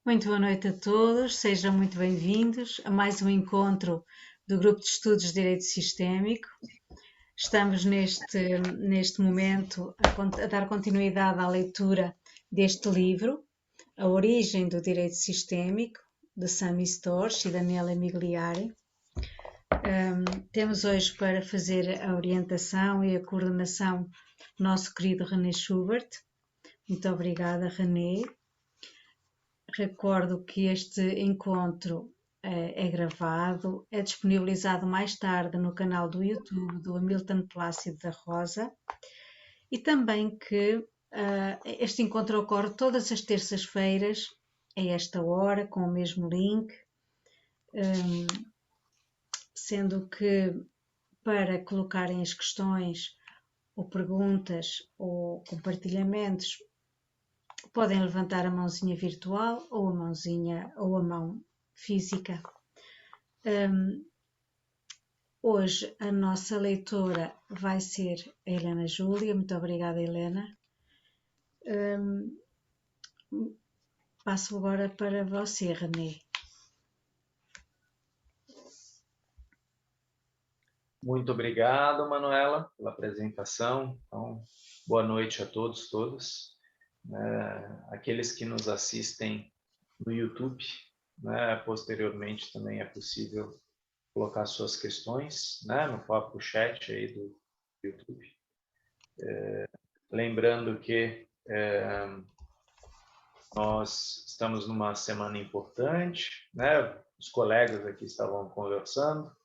Muito boa noite a todos, sejam muito bem-vindos a mais um encontro do Grupo de Estudos de Direito Sistémico. Estamos neste momento a dar continuidade à leitura deste livro, A Origem do Direito Sistémico, de Sami Storch e Daniela Migliari. Temos hoje para fazer a orientação e a coordenação o nosso querido René Schubert. Muito obrigada, René. Recordo que este encontro é gravado, é disponibilizado mais tarde no canal do YouTube do Hamilton Plácido da Rosa e também que este encontro ocorre todas as terças-feiras, a esta hora, com o mesmo link, sendo que para colocarem as questões ou perguntas ou compartilhamentos podem levantar a mãozinha virtual ou a mãozinha ou a mão física. Hoje a nossa leitora vai ser a Helena Júlia. Muito obrigada, Helena. Passo agora para você, René. Muito obrigado, Manuela, pela apresentação. Então, boa noite a todos, todas. Aqueles que nos assistem no YouTube, posteriormente também é possível colocar suas questões, no próprio chat aí do YouTube. Lembrando que nós estamos numa semana importante, os colegas aqui estavam conversando.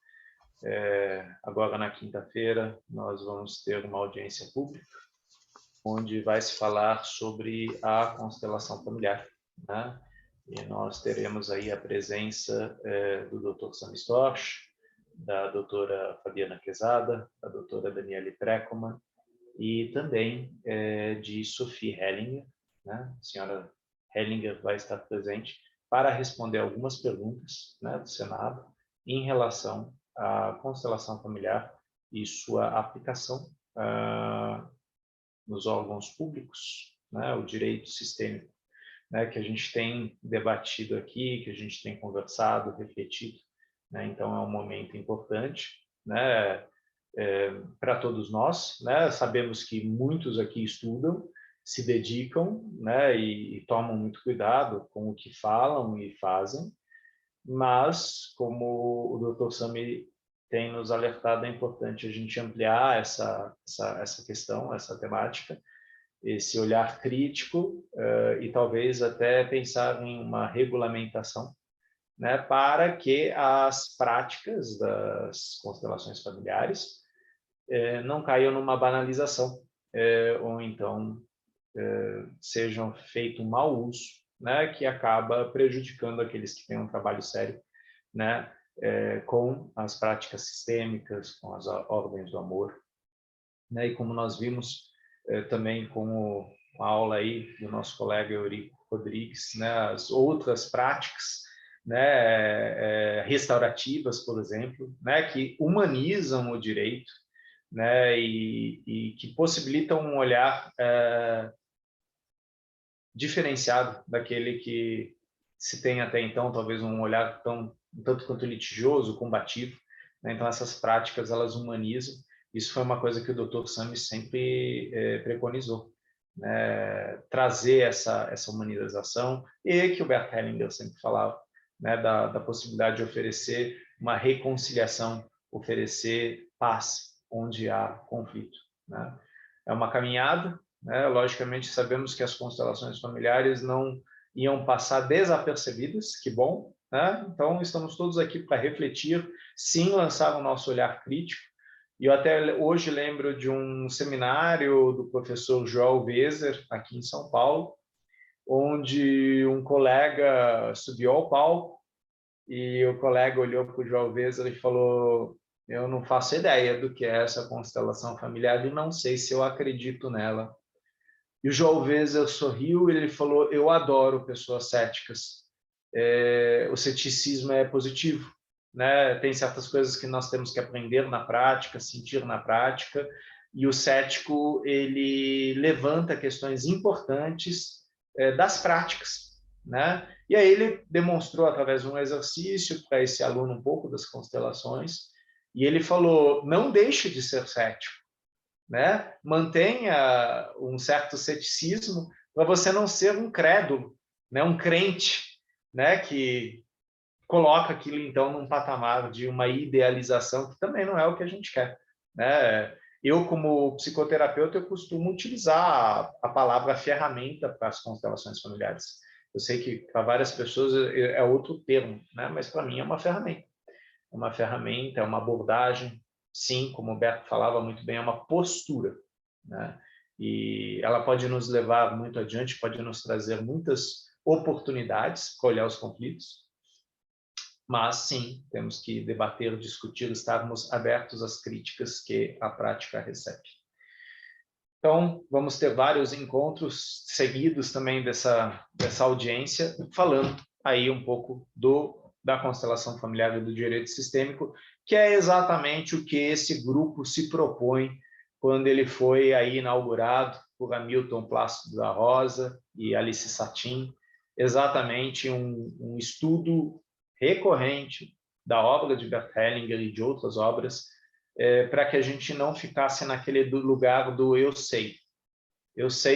Agora, na quinta-feira, nós vamos ter uma audiência pública, onde vai se falar sobre a constelação familiar, E nós teremos aí a presença do Dr. Sami Storch, da doutora Fabiana Quezada, da doutora Daniele Preckmann e também de Sophie Hellinger, A senhora Hellinger vai estar presente para responder algumas perguntas do Senado em relação à constelação familiar e sua aplicação nos órgãos públicos, o direito sistêmico, que a gente tem debatido aqui, que a gente tem conversado, refletido. Então, é um momento importante para todos nós. Sabemos que muitos aqui estudam, se dedicam e tomam muito cuidado com o que falam e fazem, mas, como o Dr. Sami tem nos alertado, é importante a gente ampliar essa questão, essa temática, esse olhar crítico e talvez até pensar em uma regulamentação, para que as práticas das constelações familiares não caiam numa banalização ou então sejam feito um mau uso, que acaba prejudicando aqueles que têm um trabalho sério, com as práticas sistêmicas, com as ordens do amor, E como nós vimos também com a aula aí do nosso colega Eurico Rodrigues, as outras práticas, restaurativas, por exemplo, que humanizam o direito, e que possibilitam um olhar diferenciado daquele que se tem até então, talvez um olhar tanto quanto litigioso, combativo. Então, essas práticas, elas humanizam. Isso foi uma coisa que o Dr. Sami sempre preconizou, trazer essa humanização, e que o Bert Hellinger sempre falava, da possibilidade de oferecer uma reconciliação, oferecer paz onde há conflito. É uma caminhada, logicamente sabemos que as constelações familiares não iam passar desapercebidas, que bom, Então estamos todos aqui para refletir, sim, lançar o nosso olhar crítico. E eu até hoje lembro de um seminário do professor João Weser, aqui em São Paulo, onde um colega subiu ao palco e o colega olhou para o João Weser e falou: eu não faço ideia do que é essa constelação familiar e não sei se eu acredito nela. E o João Weser sorriu e ele falou: eu adoro pessoas céticas. O ceticismo é positivo. Tem certas coisas que nós temos que aprender na prática, sentir na prática, e o cético ele levanta questões importantes das práticas, né? E aí ele demonstrou através de um exercício para esse aluno um pouco das constelações, e ele falou: não deixe de ser cético, né? Mantenha um certo ceticismo para você não ser um crédulo, né? Um crente, né? Que coloca aquilo então num patamar de uma idealização que também não é o que a gente quer, né? Eu, como psicoterapeuta, eu costumo utilizar a palavra ferramenta para as constelações familiares. Eu sei que para várias pessoas é outro termo, né? Mas para mim é uma ferramenta. É uma ferramenta, é uma abordagem, sim, como o Beto falava muito bem, é uma postura, né? E ela pode nos levar muito adiante, pode nos trazer muitas oportunidades para olhar os conflitos, mas sim, temos que debater, discutir, estarmos abertos às críticas que a prática recebe. Então, vamos ter vários encontros seguidos também dessa audiência, falando aí um pouco da constelação familiar e do direito sistêmico, que é exatamente o que esse grupo se propõe quando ele foi aí inaugurado por Hamilton Plácido da Rosa e Alice Satin, exatamente um estudo recorrente da obra de Bert Hellinger e de outras obras, para que a gente não ficasse naquele lugar do eu sei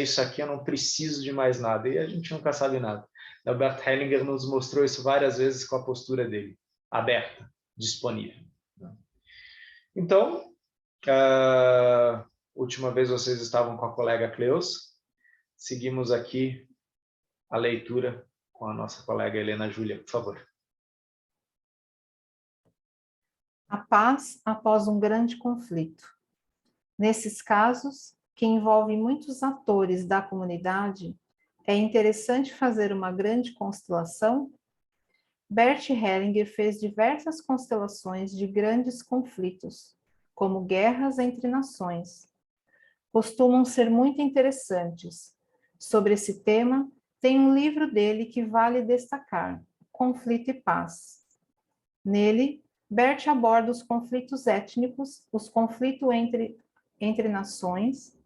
isso aqui, eu não preciso de mais nada, e a gente nunca sabe nada. O Bert Hellinger nos mostrou isso várias vezes com a postura dele, aberta, disponível. Então, última vez vocês estavam com a colega Cleus, seguimos aqui a leitura com a nossa colega Helena Júlia, por favor. A paz após um grande conflito. Nesses casos, que envolvem muitos atores da comunidade, é interessante fazer uma grande constelação? Bert Hellinger fez diversas constelações de grandes conflitos, como guerras entre nações. Costumam ser muito interessantes. Sobre esse tema, tem um livro dele que vale destacar, Conflito e Paz. Nele, Bert aborda os conflitos étnicos, os conflitos entre nações.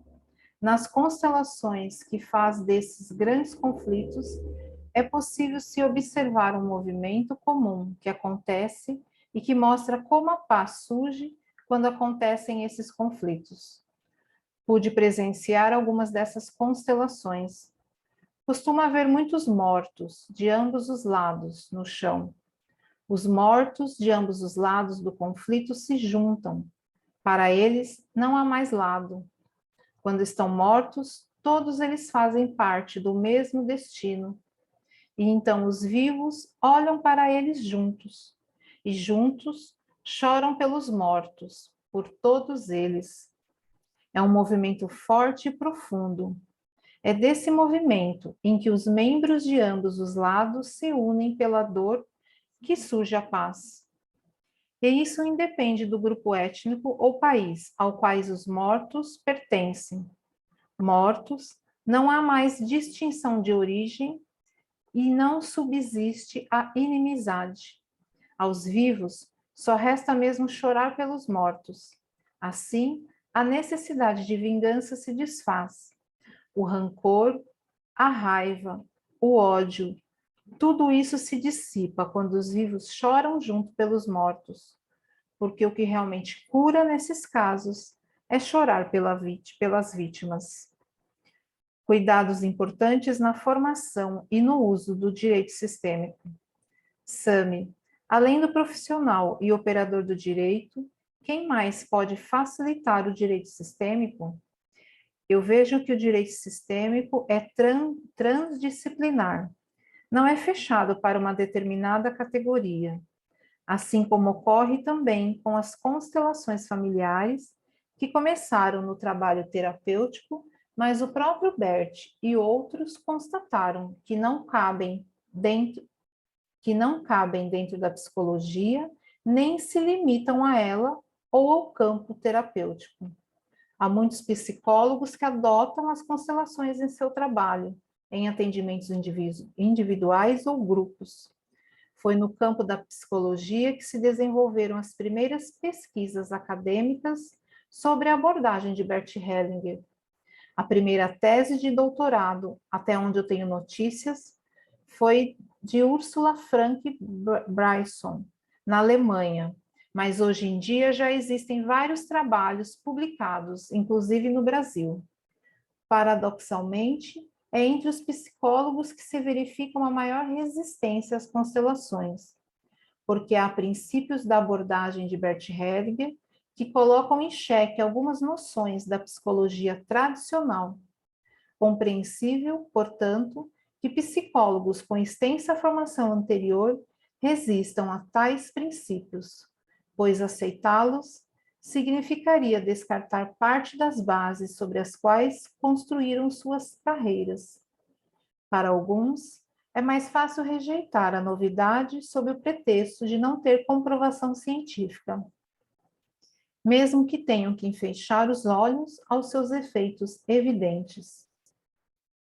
Nas constelações que faz desses grandes conflitos, é possível se observar um movimento comum que acontece e que mostra como a paz surge quando acontecem esses conflitos. Pude presenciar algumas dessas constelações. Costuma haver muitos mortos, de ambos os lados, no chão. Os mortos de ambos os lados do conflito se juntam. Para eles, não há mais lado. Quando estão mortos, todos eles fazem parte do mesmo destino. E então os vivos olham para eles juntos. E juntos choram pelos mortos, por todos eles. É um movimento forte e profundo. É desse movimento em que os membros de ambos os lados se unem pela dor que surge a paz. E isso independe do grupo étnico ou país ao quais os mortos pertencem. Mortos, não há mais distinção de origem e não subsiste a inimizade. Aos vivos, só resta mesmo chorar pelos mortos. Assim, a necessidade de vingança se desfaz. O rancor, a raiva, o ódio, tudo isso se dissipa quando os vivos choram junto pelos mortos, porque o que realmente cura nesses casos é chorar pelas vítimas. Cuidados importantes na formação e no uso do direito sistêmico. Sami, além do profissional e operador do direito, quem mais pode facilitar o direito sistêmico? Eu vejo que o direito sistêmico é transdisciplinar, não é fechado para uma determinada categoria, assim como ocorre também com as constelações familiares, que começaram no trabalho terapêutico, mas o próprio Bert e outros constataram que não cabem dentro da psicologia, nem se limitam a ela ou ao campo terapêutico. Há muitos psicólogos que adotam as constelações em seu trabalho, em atendimentos individuais ou grupos. Foi no campo da psicologia que se desenvolveram as primeiras pesquisas acadêmicas sobre a abordagem de Bert Hellinger. A primeira tese de doutorado, até onde eu tenho notícias, foi de Ursula Frank Bryson, na Alemanha, mas hoje em dia já existem vários trabalhos publicados, inclusive no Brasil. Paradoxalmente, é entre os psicólogos que se verifica uma maior resistência às constelações, porque há princípios da abordagem de Bert Hellinger que colocam em xeque algumas noções da psicologia tradicional. Compreensível, portanto, que psicólogos com extensa formação anterior resistam a tais princípios, pois aceitá-los significaria descartar parte das bases sobre as quais construíram suas carreiras. Para alguns, é mais fácil rejeitar a novidade sob o pretexto de não ter comprovação científica, mesmo que tenham que fechar os olhos aos seus efeitos evidentes.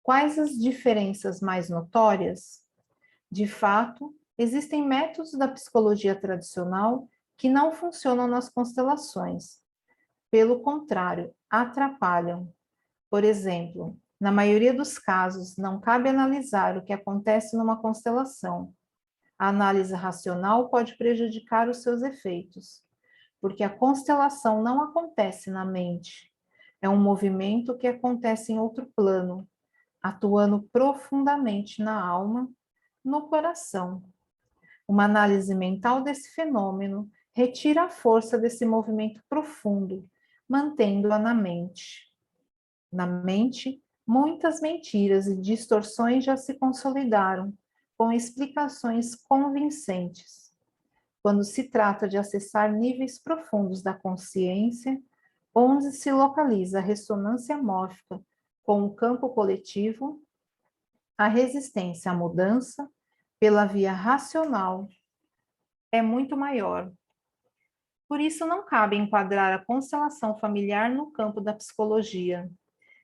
Quais as diferenças mais notórias? De fato, existem métodos da psicologia tradicional que não funcionam nas constelações. Pelo contrário, atrapalham. Por exemplo, na maioria dos casos, não cabe analisar o que acontece numa constelação. A análise racional pode prejudicar os seus efeitos, porque a constelação não acontece na mente. É um movimento que acontece em outro plano, atuando profundamente na alma, no coração. Uma análise mental desse fenômeno retira a força desse movimento profundo, mantendo-a na mente. Na mente, muitas mentiras e distorções já se consolidaram, com explicações convincentes. Quando se trata de acessar níveis profundos da consciência, onde se localiza a ressonância mórfica com o campo coletivo, a resistência à mudança pela via racional é muito maior. Por isso, não cabe enquadrar a constelação familiar no campo da psicologia,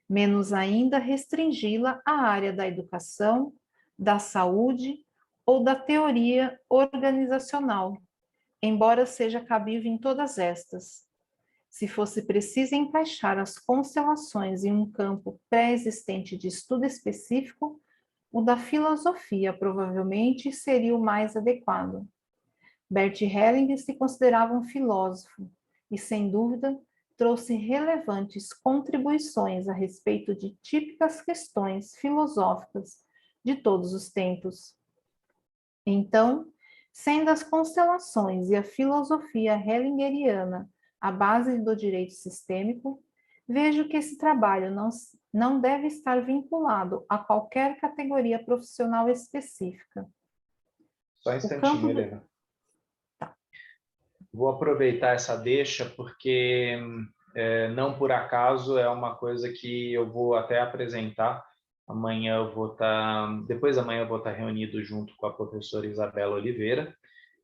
menos ainda restringi-la à área da educação, da saúde ou da teoria organizacional, embora seja cabível em todas estas. Se fosse preciso encaixar as constelações em um campo pré-existente de estudo específico, o da filosofia provavelmente seria o mais adequado. Bert Hellinger se considerava um filósofo e, sem dúvida, trouxe relevantes contribuições a respeito de típicas questões filosóficas de todos os tempos. Então, sendo as constelações e a filosofia hellingeriana a base do direito sistêmico, vejo que esse trabalho não deve estar vinculado a qualquer categoria profissional específica. Só um instantinho, Helena. Vou aproveitar essa deixa porque não por acaso é uma coisa que eu vou até apresentar. Amanhã eu vou depois da manhã eu vou estar reunido junto com a professora Isabela Oliveira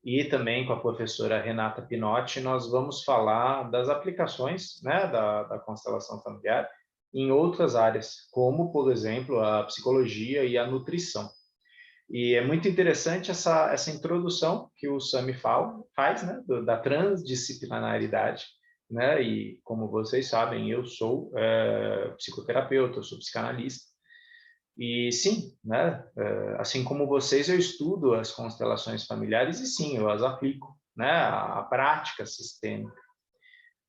e também com a professora Renata Pinotti. Nós vamos falar das aplicações, né, da constelação familiar em outras áreas, como, por exemplo, a psicologia e a nutrição. E é muito interessante essa introdução que o Sami faz, né, da transdisciplinaridade, né? E como vocês sabem, eu sou psicoterapeuta, eu sou psicanalista. E sim, né, assim como vocês, eu estudo as constelações familiares e sim, eu as aplico, né, a prática sistêmica.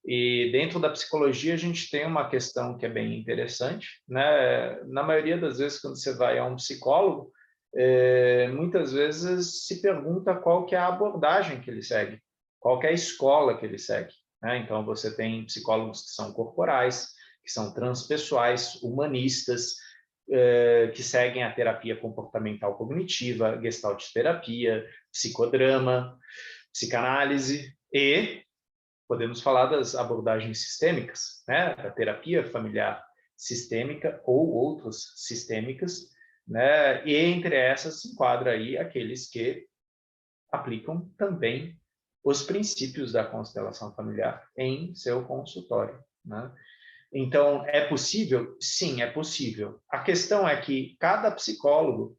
E dentro da psicologia a gente tem uma questão que é bem interessante, né? Na maioria das vezes quando você vai a um psicólogo, muitas vezes se pergunta qual que é a abordagem que ele segue, qual que é a escola que ele segue, né? Então você tem psicólogos que são corporais, que são transpessoais, humanistas, que seguem a terapia comportamental cognitiva, gestalt terapia, psicodrama, psicanálise e podemos falar das abordagens sistêmicas, né? Da terapia familiar sistêmica ou outras sistêmicas, né? E entre essas se enquadra aí aqueles que aplicam também os princípios da constelação familiar em seu consultório, né? Então, é possível? Sim, é possível. A questão é que cada psicólogo,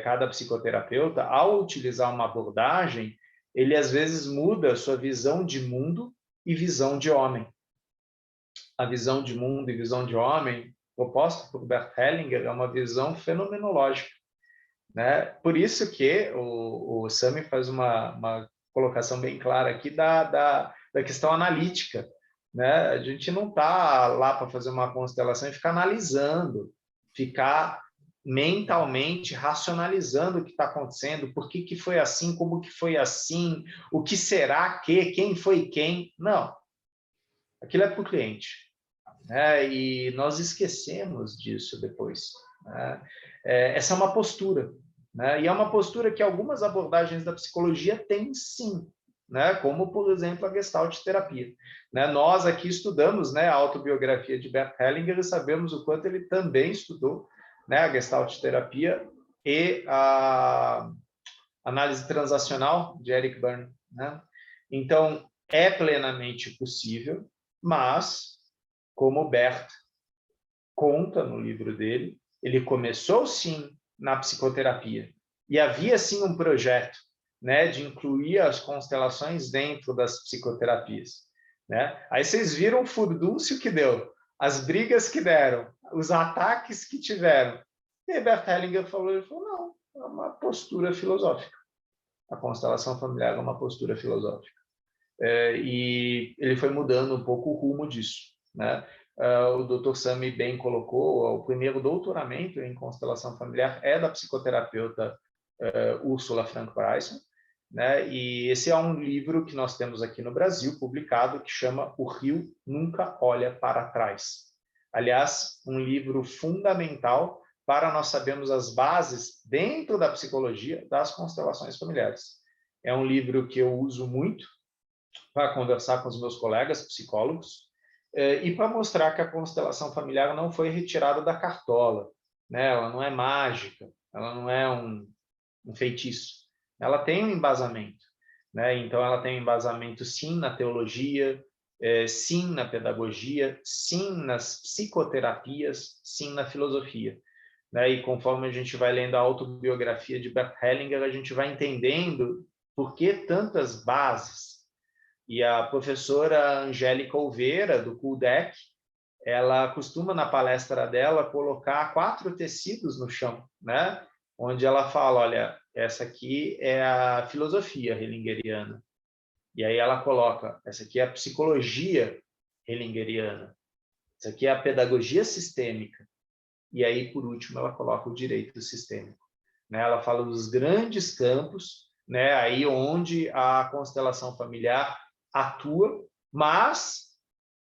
cada psicoterapeuta, ao utilizar uma abordagem, ele às vezes muda a sua visão de mundo e visão de homem. A visão de mundo e visão de homem, proposta por Bert Hellinger, é uma visão fenomenológica. né? Por isso que o Sami faz uma colocação bem clara aqui da questão analítica, né? A gente não está lá para fazer uma constelação e ficar analisando, ficar mentalmente racionalizando o que está acontecendo, por que foi assim, como que foi assim, o que será que, quem foi quem. Não, aquilo é para o cliente, né? E nós esquecemos disso depois, né? Essa é uma postura, né? E é uma postura que algumas abordagens da psicologia têm sim, né? Como, por exemplo, a Gestalt terapia, né? Nós aqui estudamos, né, a autobiografia de Bert Hellinger e sabemos o quanto ele também estudou, né, a Gestalt terapia e a análise transacional de Eric Berne, né? Então, é plenamente possível, mas, como o Bert conta no livro dele, ele começou sim na psicoterapia e havia sim um projeto, né, de incluir as constelações dentro das psicoterapias, né? Aí vocês viram o furdúncio que deu, as brigas que deram, os ataques que tiveram. E Bert Hellinger falou, não, é uma postura filosófica. A constelação familiar é uma postura filosófica. E ele foi mudando um pouco o rumo disso, né? O Dr. Sami bem colocou, o primeiro doutoramento em constelação familiar é da psicoterapeuta Ursula Frank Bryson, né? E esse é um livro que nós temos aqui no Brasil, publicado, que chama O Rio Nunca Olha para Trás. Aliás, um livro fundamental para nós sabermos as bases, dentro da psicologia, das constelações familiares. É um livro que eu uso muito para conversar com os meus colegas psicólogos e para mostrar que a constelação familiar não foi retirada da cartola, né? Ela não é mágica, ela não é um feitiço. Ela tem um embasamento, né? Então, ela tem um embasamento, sim, na teologia, sim, na pedagogia, sim, nas psicoterapias, sim, na filosofia, né? E conforme a gente vai lendo a autobiografia de Bert Hellinger, a gente vai entendendo por que tantas bases. E a professora Angélica Olveira, do CULDEC, ela costuma, na palestra dela, colocar 4 tecidos no chão, né? Onde ela fala, olha, essa aqui é a filosofia hellingeriana. E aí ela coloca, essa aqui é a psicologia hellingeriana. Essa aqui é a pedagogia sistêmica. E aí, por último, ela coloca o direito sistêmico, né? Ela fala dos grandes campos, né? Aí onde a constelação familiar atua, mas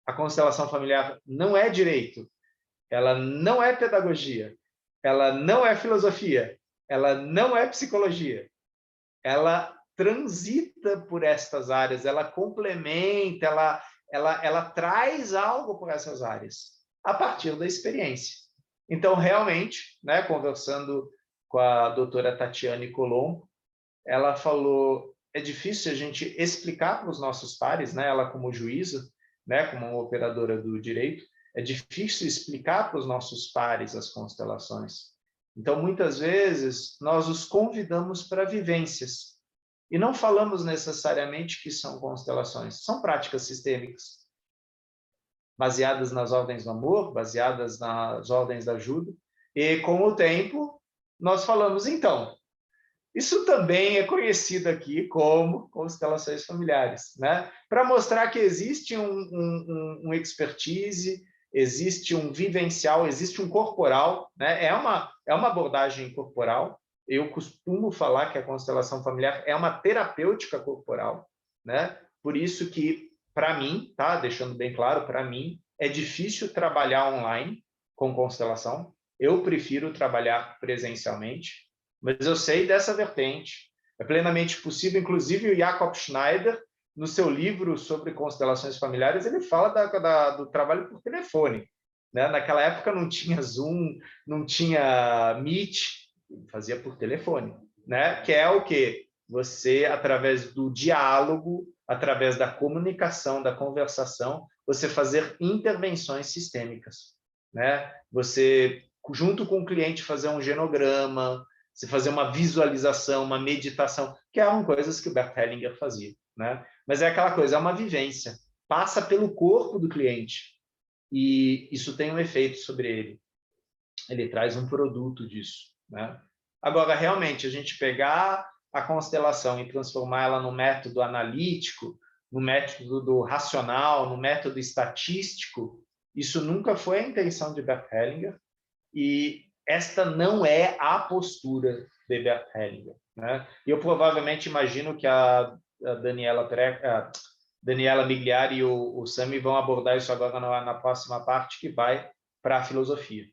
a constelação familiar não é direito, ela não é pedagogia, ela não é filosofia, ela não é psicologia. Ela transita por estas áreas, ela complementa, ela traz algo por essas áreas, a partir da experiência. Então, realmente, né, conversando com a doutora Tatiane Colombo, ela falou, é difícil a gente explicar para os nossos pares, né, ela como juíza, né, como uma operadora do direito, é difícil explicar para os nossos pares as constelações. Então, muitas vezes, nós os convidamos para vivências. E não falamos necessariamente que são constelações, são práticas sistêmicas, baseadas nas ordens do amor, baseadas nas ordens da ajuda. E, com o tempo, nós falamos, então, isso também é conhecido aqui como constelações familiares, né? Para mostrar que existe um expertise, existe um vivencial, existe um corporal, né? É uma abordagem corporal. Eu costumo falar que a constelação familiar é uma terapêutica corporal, né? Por isso que, para mim, tá? Deixando bem claro, para mim, é difícil trabalhar online com constelação. Eu prefiro trabalhar presencialmente, mas eu sei dessa vertente. É plenamente possível, inclusive o Jakob Schneider, no seu livro sobre constelações familiares, ele fala do trabalho por telefone, né? Naquela época não tinha Zoom, não tinha Meet, fazia por telefone, né? Que é o quê? Você, através do diálogo, através da comunicação, da conversação, você fazer intervenções sistêmicas, né? Você, junto com o cliente, fazer um genograma, você fazer uma visualização, uma meditação, que eram coisas que o Bert Hellinger fazia, né? Mas é aquela coisa, é uma vivência, passa pelo corpo do cliente e isso tem um efeito sobre ele. Ele traz um produto disso, né? Agora, realmente, a gente pegar a constelação e transformar ela no método analítico, no método do racional, no método estatístico, isso nunca foi a intenção de Bert Hellinger, e esta não é a postura de Bert Hellinger, né? E eu provavelmente imagino que a Daniela Migliari e o Sami vão abordar isso agora na próxima parte, que vai para a filosofia.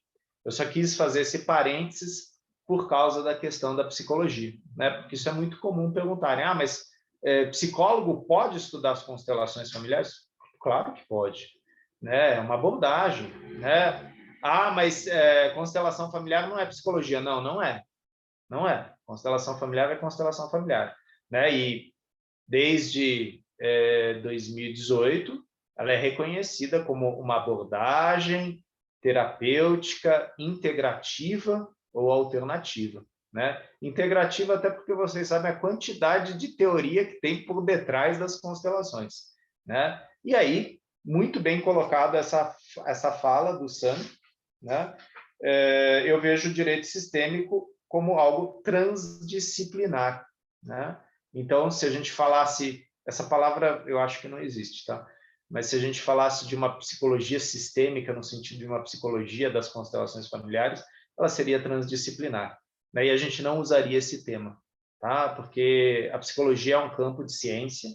Eu só quis fazer esse parênteses por causa da questão da psicologia, né? Porque isso é muito comum perguntarem, mas psicólogo pode estudar as constelações familiares? Claro que pode, né? É uma abordagem, né? Mas constelação familiar não é psicologia. Não, não é. Não é. Constelação familiar é constelação familiar, né? E desde 2018, ela é reconhecida como uma abordagem terapêutica integrativa ou alternativa, né? Integrativa até porque vocês sabem a quantidade de teoria que tem por detrás das constelações, né? E aí, muito bem colocada essa fala do Sam, né? Eu vejo o direito sistêmico como algo transdisciplinar, né? Então, se a gente falasse, essa palavra eu acho que não existe, tá? Mas se a gente falasse de uma psicologia sistêmica, no sentido de uma psicologia das constelações familiares, ela seria transdisciplinar, né? E a gente não usaria esse tema, tá? Porque a psicologia é um campo de ciência,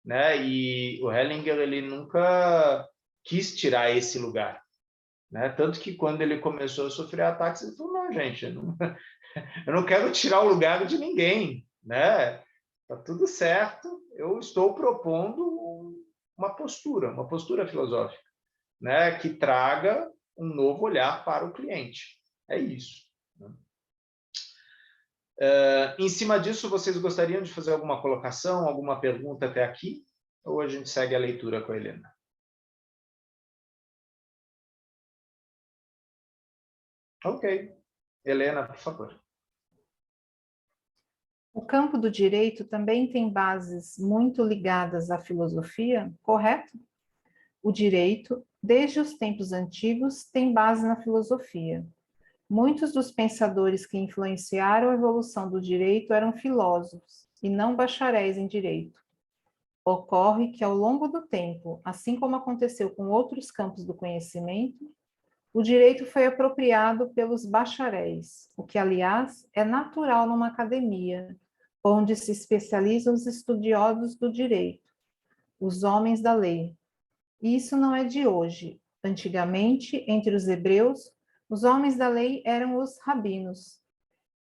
né? E o Hellinger, ele nunca quis tirar esse lugar, né? Tanto que quando ele começou a sofrer ataques, ele falou, não, gente, eu não quero tirar o lugar de ninguém, né? Tá tudo certo, eu estou propondo uma postura filosófica, né? Que traga um novo olhar para o cliente. É isso. Em cima disso, vocês gostariam de fazer alguma colocação, alguma pergunta até aqui? Ou a gente segue a leitura com a Helena? Ok. Helena, por favor. O campo do direito também tem bases muito ligadas à filosofia, correto? O direito, desde os tempos antigos, tem base na filosofia. Muitos dos pensadores que influenciaram a evolução do direito eram filósofos, e não bacharéis em direito. Ocorre que, ao longo do tempo, assim como aconteceu com outros campos do conhecimento, o direito foi apropriado pelos bacharéis, o que, aliás, é natural numa academia, onde se especializam os estudiosos do direito, os homens da lei. E isso não é de hoje. Antigamente, entre os hebreus, os homens da lei eram os rabinos.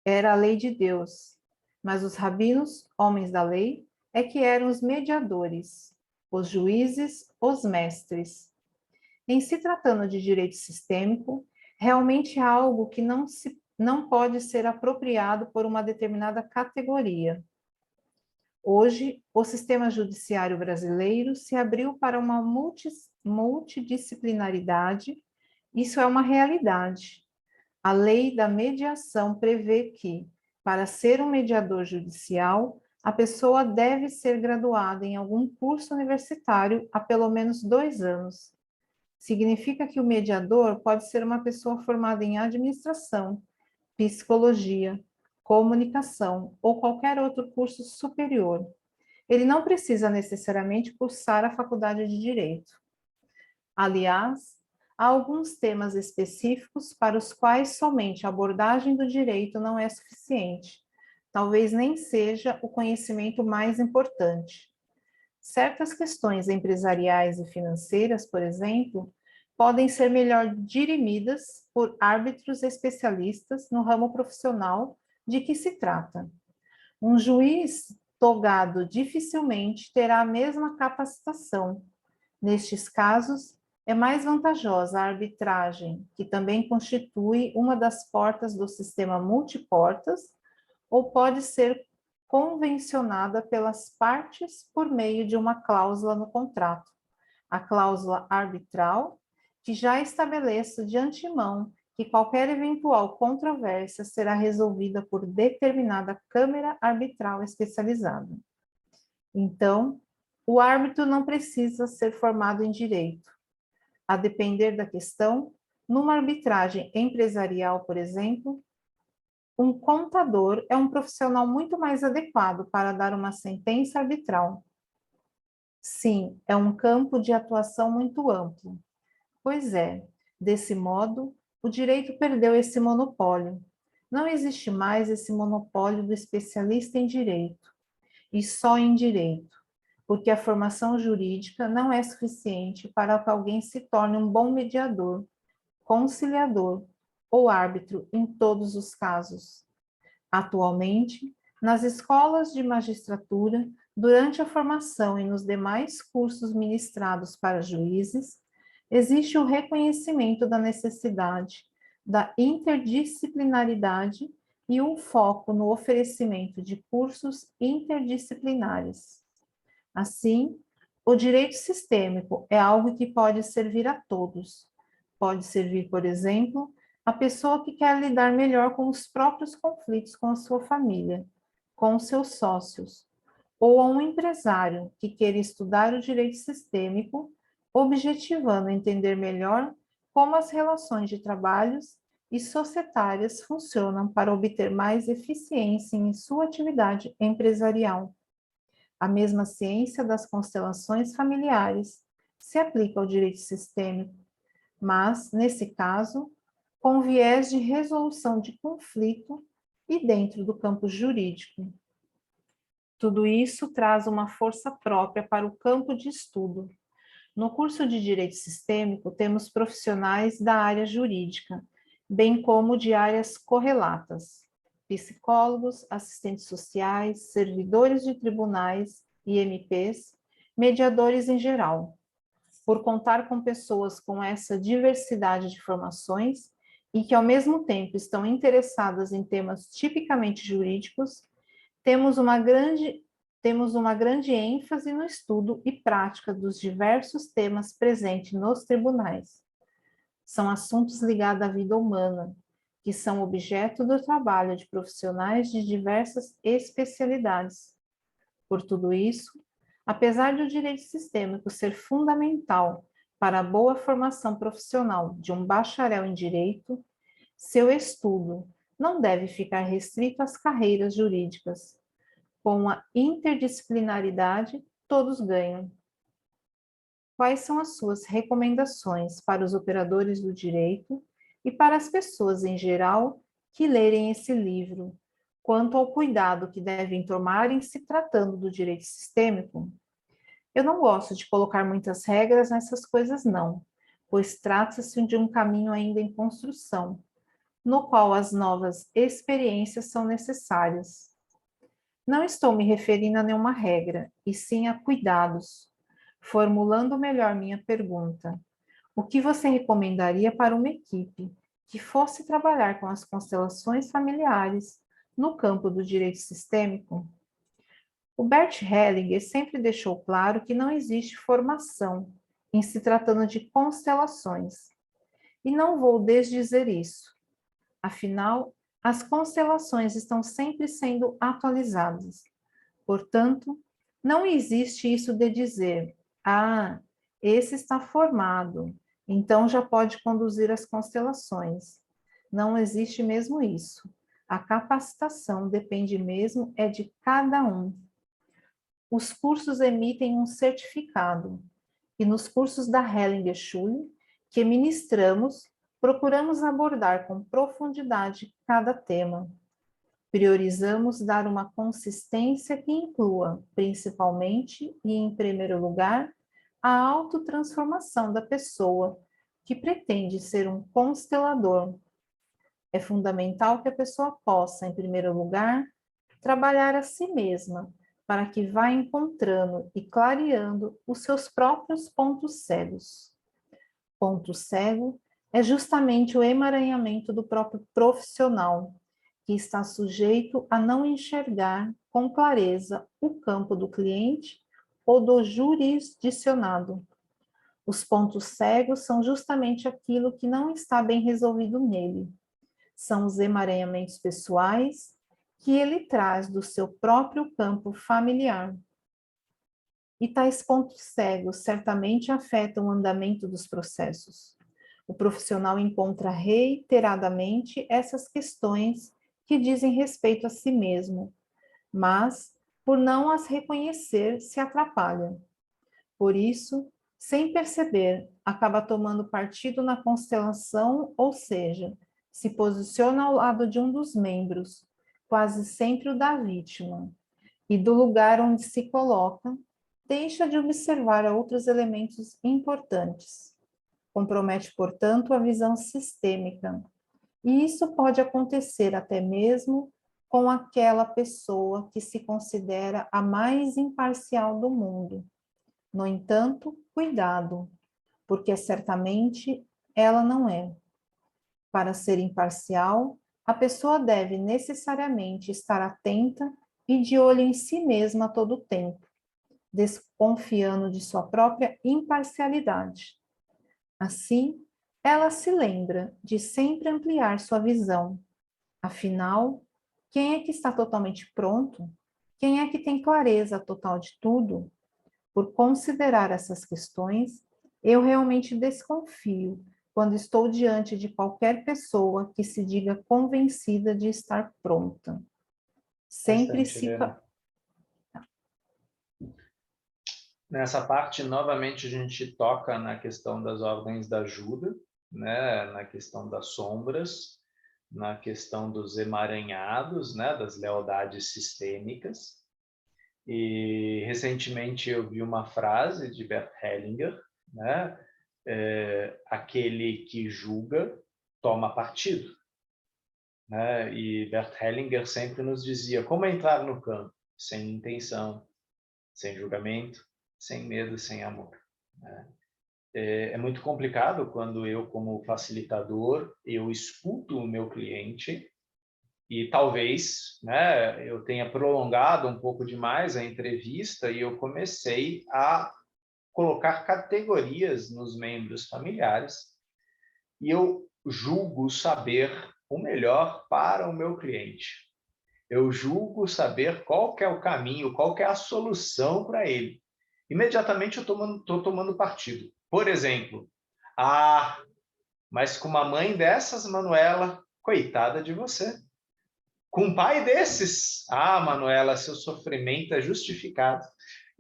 Era a lei de Deus. Mas os rabinos, homens da lei, é que eram os mediadores, os juízes, os mestres. Em se tratando de direito sistêmico, realmente é algo que não pode ser apropriado por uma determinada categoria. Hoje, o sistema judiciário brasileiro se abriu para uma multidisciplinaridade. Isso é uma realidade. A lei da mediação prevê que, para ser um mediador judicial, a pessoa deve ser graduada em algum curso universitário há pelo menos 2 anos. Significa que o mediador pode ser uma pessoa formada em administração, psicologia, comunicação ou qualquer outro curso superior. Ele não precisa necessariamente cursar a faculdade de Direito. Aliás, há alguns temas específicos para os quais somente a abordagem do direito não é suficiente. Talvez nem seja o conhecimento mais importante. Certas questões empresariais e financeiras, por exemplo, podem ser melhor dirimidas por árbitros especialistas no ramo profissional de que se trata. Um juiz togado dificilmente terá a mesma capacitação. Nestes casos, é mais vantajosa a arbitragem, que também constitui uma das portas do sistema multiportas, ou pode ser convencionada pelas partes por meio de uma cláusula no contrato, a cláusula arbitral, que já estabeleça de antemão que qualquer eventual controvérsia será resolvida por determinada câmara arbitral especializada. Então, o árbitro não precisa ser formado em direito. A depender da questão, numa arbitragem empresarial, por exemplo, Um contador é um profissional muito mais adequado para dar uma sentença arbitral. Sim, é um campo de atuação muito amplo. Pois é, desse modo, o direito perdeu esse monopólio. Não existe mais esse monopólio do especialista em direito, e só em direito, porque a formação jurídica não é suficiente para que alguém se torne um bom mediador, conciliador ou árbitro em todos os casos. Atualmente, nas escolas de magistratura, durante a formação e nos demais cursos ministrados para juízes, existe o reconhecimento da necessidade da interdisciplinaridade e um foco no oferecimento de cursos interdisciplinares. Assim, o direito sistêmico é algo que pode servir a todos. Pode servir, por exemplo, a pessoa que quer lidar melhor com os próprios conflitos com a sua família, com os seus sócios, ou a um empresário que queira estudar o direito sistêmico, objetivando entender melhor como as relações de trabalhos e societárias funcionam para obter mais eficiência em sua atividade empresarial. A mesma ciência das constelações familiares se aplica ao direito sistêmico, mas, nesse caso, com viés de resolução de conflito e dentro do campo jurídico. Tudo isso traz uma força própria para o campo de estudo. No curso de Direito Sistêmico, temos profissionais da área jurídica, bem como de áreas correlatas, psicólogos, assistentes sociais, servidores de tribunais, IMPs, mediadores em geral. Por contar com pessoas com essa diversidade de formações e que, ao mesmo tempo, estão interessadas em temas tipicamente jurídicos, temos uma grande ênfase no estudo e prática dos diversos temas presentes nos tribunais. São assuntos ligados à vida humana, que são objeto do trabalho de profissionais de diversas especialidades. Por tudo isso, apesar do direito sistêmico ser fundamental para a boa formação profissional de um bacharel em direito, seu estudo não deve ficar restrito às carreiras jurídicas. Com a interdisciplinaridade, todos ganham. Quais são as suas recomendações para os operadores do direito e para as pessoas em geral que lerem esse livro, quanto ao cuidado que devem tomar em se tratando do direito sistêmico? Eu não gosto de colocar muitas regras nessas coisas, não, pois trata-se de um caminho ainda em construção, no qual as novas experiências são necessárias. Não estou me referindo a nenhuma regra, e sim a cuidados. Formulando melhor minha pergunta, o que você recomendaria para uma equipe que fosse trabalhar com as constelações familiares no campo do direito sistêmico? O Bert Hellinger sempre deixou claro que não existe formação em se tratando de constelações. E não vou desdizer isso. Afinal, as constelações estão sempre sendo atualizadas. Portanto, não existe isso de dizer, esse está formado, então já pode conduzir as constelações. Não existe mesmo isso. A capacitação depende mesmo de cada um. Os cursos emitem um certificado, e nos cursos da Hellinger Schule, que ministramos, procuramos abordar com profundidade cada tema. Priorizamos dar uma consistência que inclua, principalmente e em primeiro lugar, a autotransformação da pessoa que pretende ser um constelador. É fundamental que a pessoa possa, em primeiro lugar, trabalhar a si mesma, para que vá encontrando e clareando os seus próprios pontos cegos. Ponto cego é justamente o emaranhamento do próprio profissional, que está sujeito a não enxergar com clareza o campo do cliente ou do jurisdicionado. Os pontos cegos são justamente aquilo que não está bem resolvido nele. São os emaranhamentos pessoais que ele traz do seu próprio campo familiar. E tais pontos cegos certamente afetam o andamento dos processos. O profissional encontra reiteradamente essas questões que dizem respeito a si mesmo, mas, por não as reconhecer, se atrapalha. Por isso, sem perceber, acaba tomando partido na constelação, ou seja, se posiciona ao lado de um dos membros, quase sempre o da vítima, e do lugar onde se coloca, deixa de observar outros elementos importantes. Compromete, portanto, a visão sistêmica. E isso pode acontecer até mesmo com aquela pessoa que se considera a mais imparcial do mundo. No entanto, cuidado, porque certamente ela não é. Para ser imparcial, a pessoa deve necessariamente estar atenta e de olho em si mesma a todo tempo, desconfiando de sua própria imparcialidade. Assim, ela se lembra de sempre ampliar sua visão. Afinal, quem é que está totalmente pronto? Quem é que tem clareza total de tudo? Por considerar essas questões, eu realmente desconfio quando estou diante de qualquer pessoa que se diga convencida de estar pronta. Sempre Bastante, se... Helena. Nessa parte, novamente, a gente toca na questão das ordens da ajuda, né? Na questão das sombras, na questão dos emaranhados, né? Das lealdades sistêmicas. E recentemente eu vi uma frase de Bert Hellinger, né? Aquele que julga toma partido, né? E Bert Hellinger sempre nos dizia como entrar no campo sem intenção, sem julgamento, sem medo, sem amor, né? É muito complicado quando eu, como facilitador, eu escuto o meu cliente e talvez, né, eu tenha prolongado um pouco demais a entrevista e eu comecei a colocar categorias nos membros familiares e eu julgo saber o melhor para o meu cliente. Eu julgo saber qual que é o caminho, qual que é a solução para ele. Imediatamente eu estou tomando partido. Por exemplo, mas com uma mãe dessas, Manuela, coitada de você. Com um pai desses, Manuela, seu sofrimento é justificado.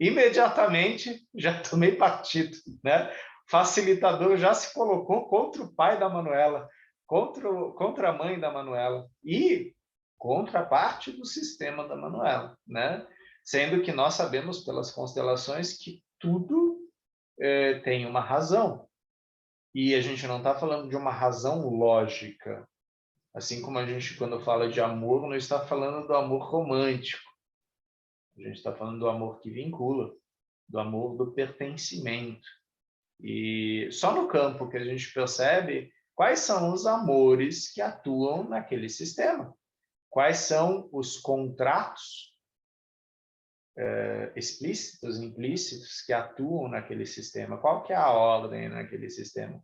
Imediatamente já tomei partido, né? Facilitador já se colocou contra o pai da Manuela, contra a mãe da Manuela e contra a parte do sistema da Manuela, né? Sendo que nós sabemos pelas constelações que tudo tem uma razão. E a gente não está falando de uma razão lógica. Assim como a gente, quando fala de amor, não está falando do amor romântico. A gente está falando do amor que vincula, do amor do pertencimento. E só no campo que a gente percebe quais são os amores que atuam naquele sistema. Quais são os contratos explícitos, implícitos que atuam naquele sistema. Qual que é a ordem naquele sistema?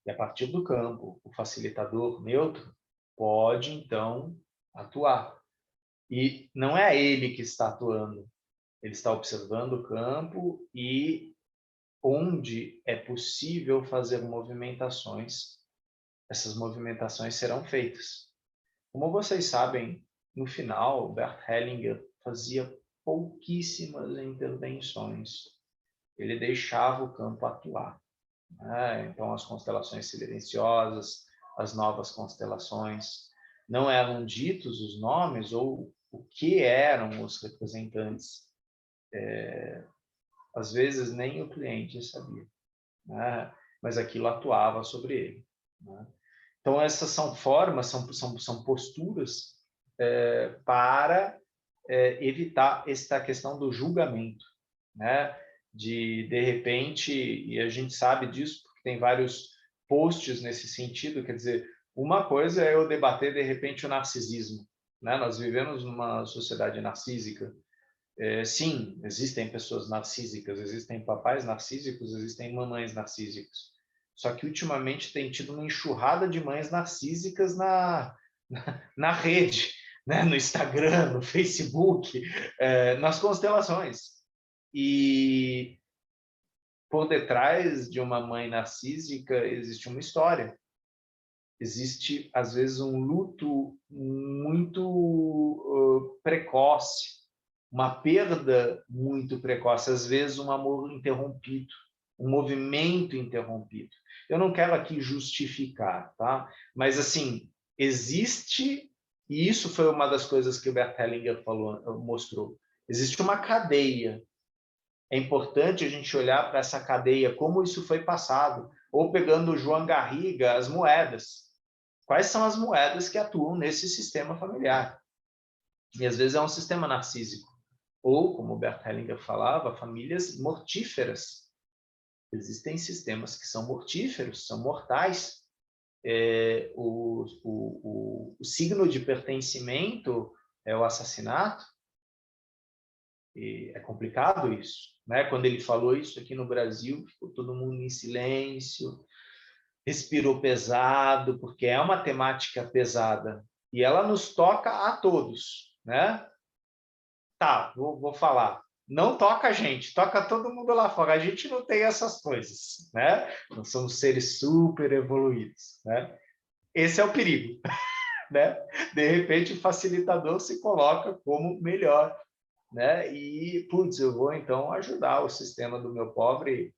E a partir do campo, o facilitador neutro pode, então, atuar. E não é ele que está atuando. Ele está observando o campo e onde é possível fazer movimentações, essas movimentações serão feitas. Como vocês sabem, no final, Bert Hellinger fazia pouquíssimas intervenções. Ele deixava o campo atuar. Então, as constelações silenciosas, as novas constelações, não eram ditos os nomes ou o que eram os representantes. Às vezes, nem o cliente sabia, né? Mas aquilo atuava sobre ele, né? Então, essas são formas, são posturas para evitar esta questão do julgamento, né? De repente, e a gente sabe disso porque tem vários posts nesse sentido, quer dizer, uma coisa é eu debater de repente o narcisismo, né? Nós vivemos numa sociedade narcísica. Sim, existem pessoas narcísicas, existem papais narcísicos, existem mamães narcísicas. Só que ultimamente tem tido uma enxurrada de mães narcísicas na rede, né? No Instagram, no Facebook, nas constelações. E por detrás de uma mãe narcísica existe uma história. existe, às vezes, um luto muito precoce, uma perda muito precoce, às vezes um amor interrompido, um movimento interrompido. Eu não quero aqui justificar, tá? Mas, assim, existe, e isso foi uma das coisas que o Bert Hellinger mostrou, existe uma cadeia. É importante a gente olhar para essa cadeia, como isso foi passado. Ou pegando o João Garriga, as moedas. Quais são as moedas que atuam nesse sistema familiar? E às vezes é um sistema narcísico. Ou, como o Bert Hellinger falava, famílias mortíferas. Existem sistemas que são mortíferos, são mortais. O signo de pertencimento é o assassinato. E é complicado isso, né? Quando ele falou isso aqui no Brasil, ficou todo mundo em silêncio, respirou pesado, porque é uma temática pesada e ela nos toca a todos, né? Tá, vou falar. Não toca a gente, toca todo mundo lá fora. A gente não tem essas coisas, né? Nós somos seres super evoluídos, né? Esse é o perigo, né? De repente, o facilitador se coloca como melhor, né? E, putz, eu vou então ajudar o sistema do meu pobre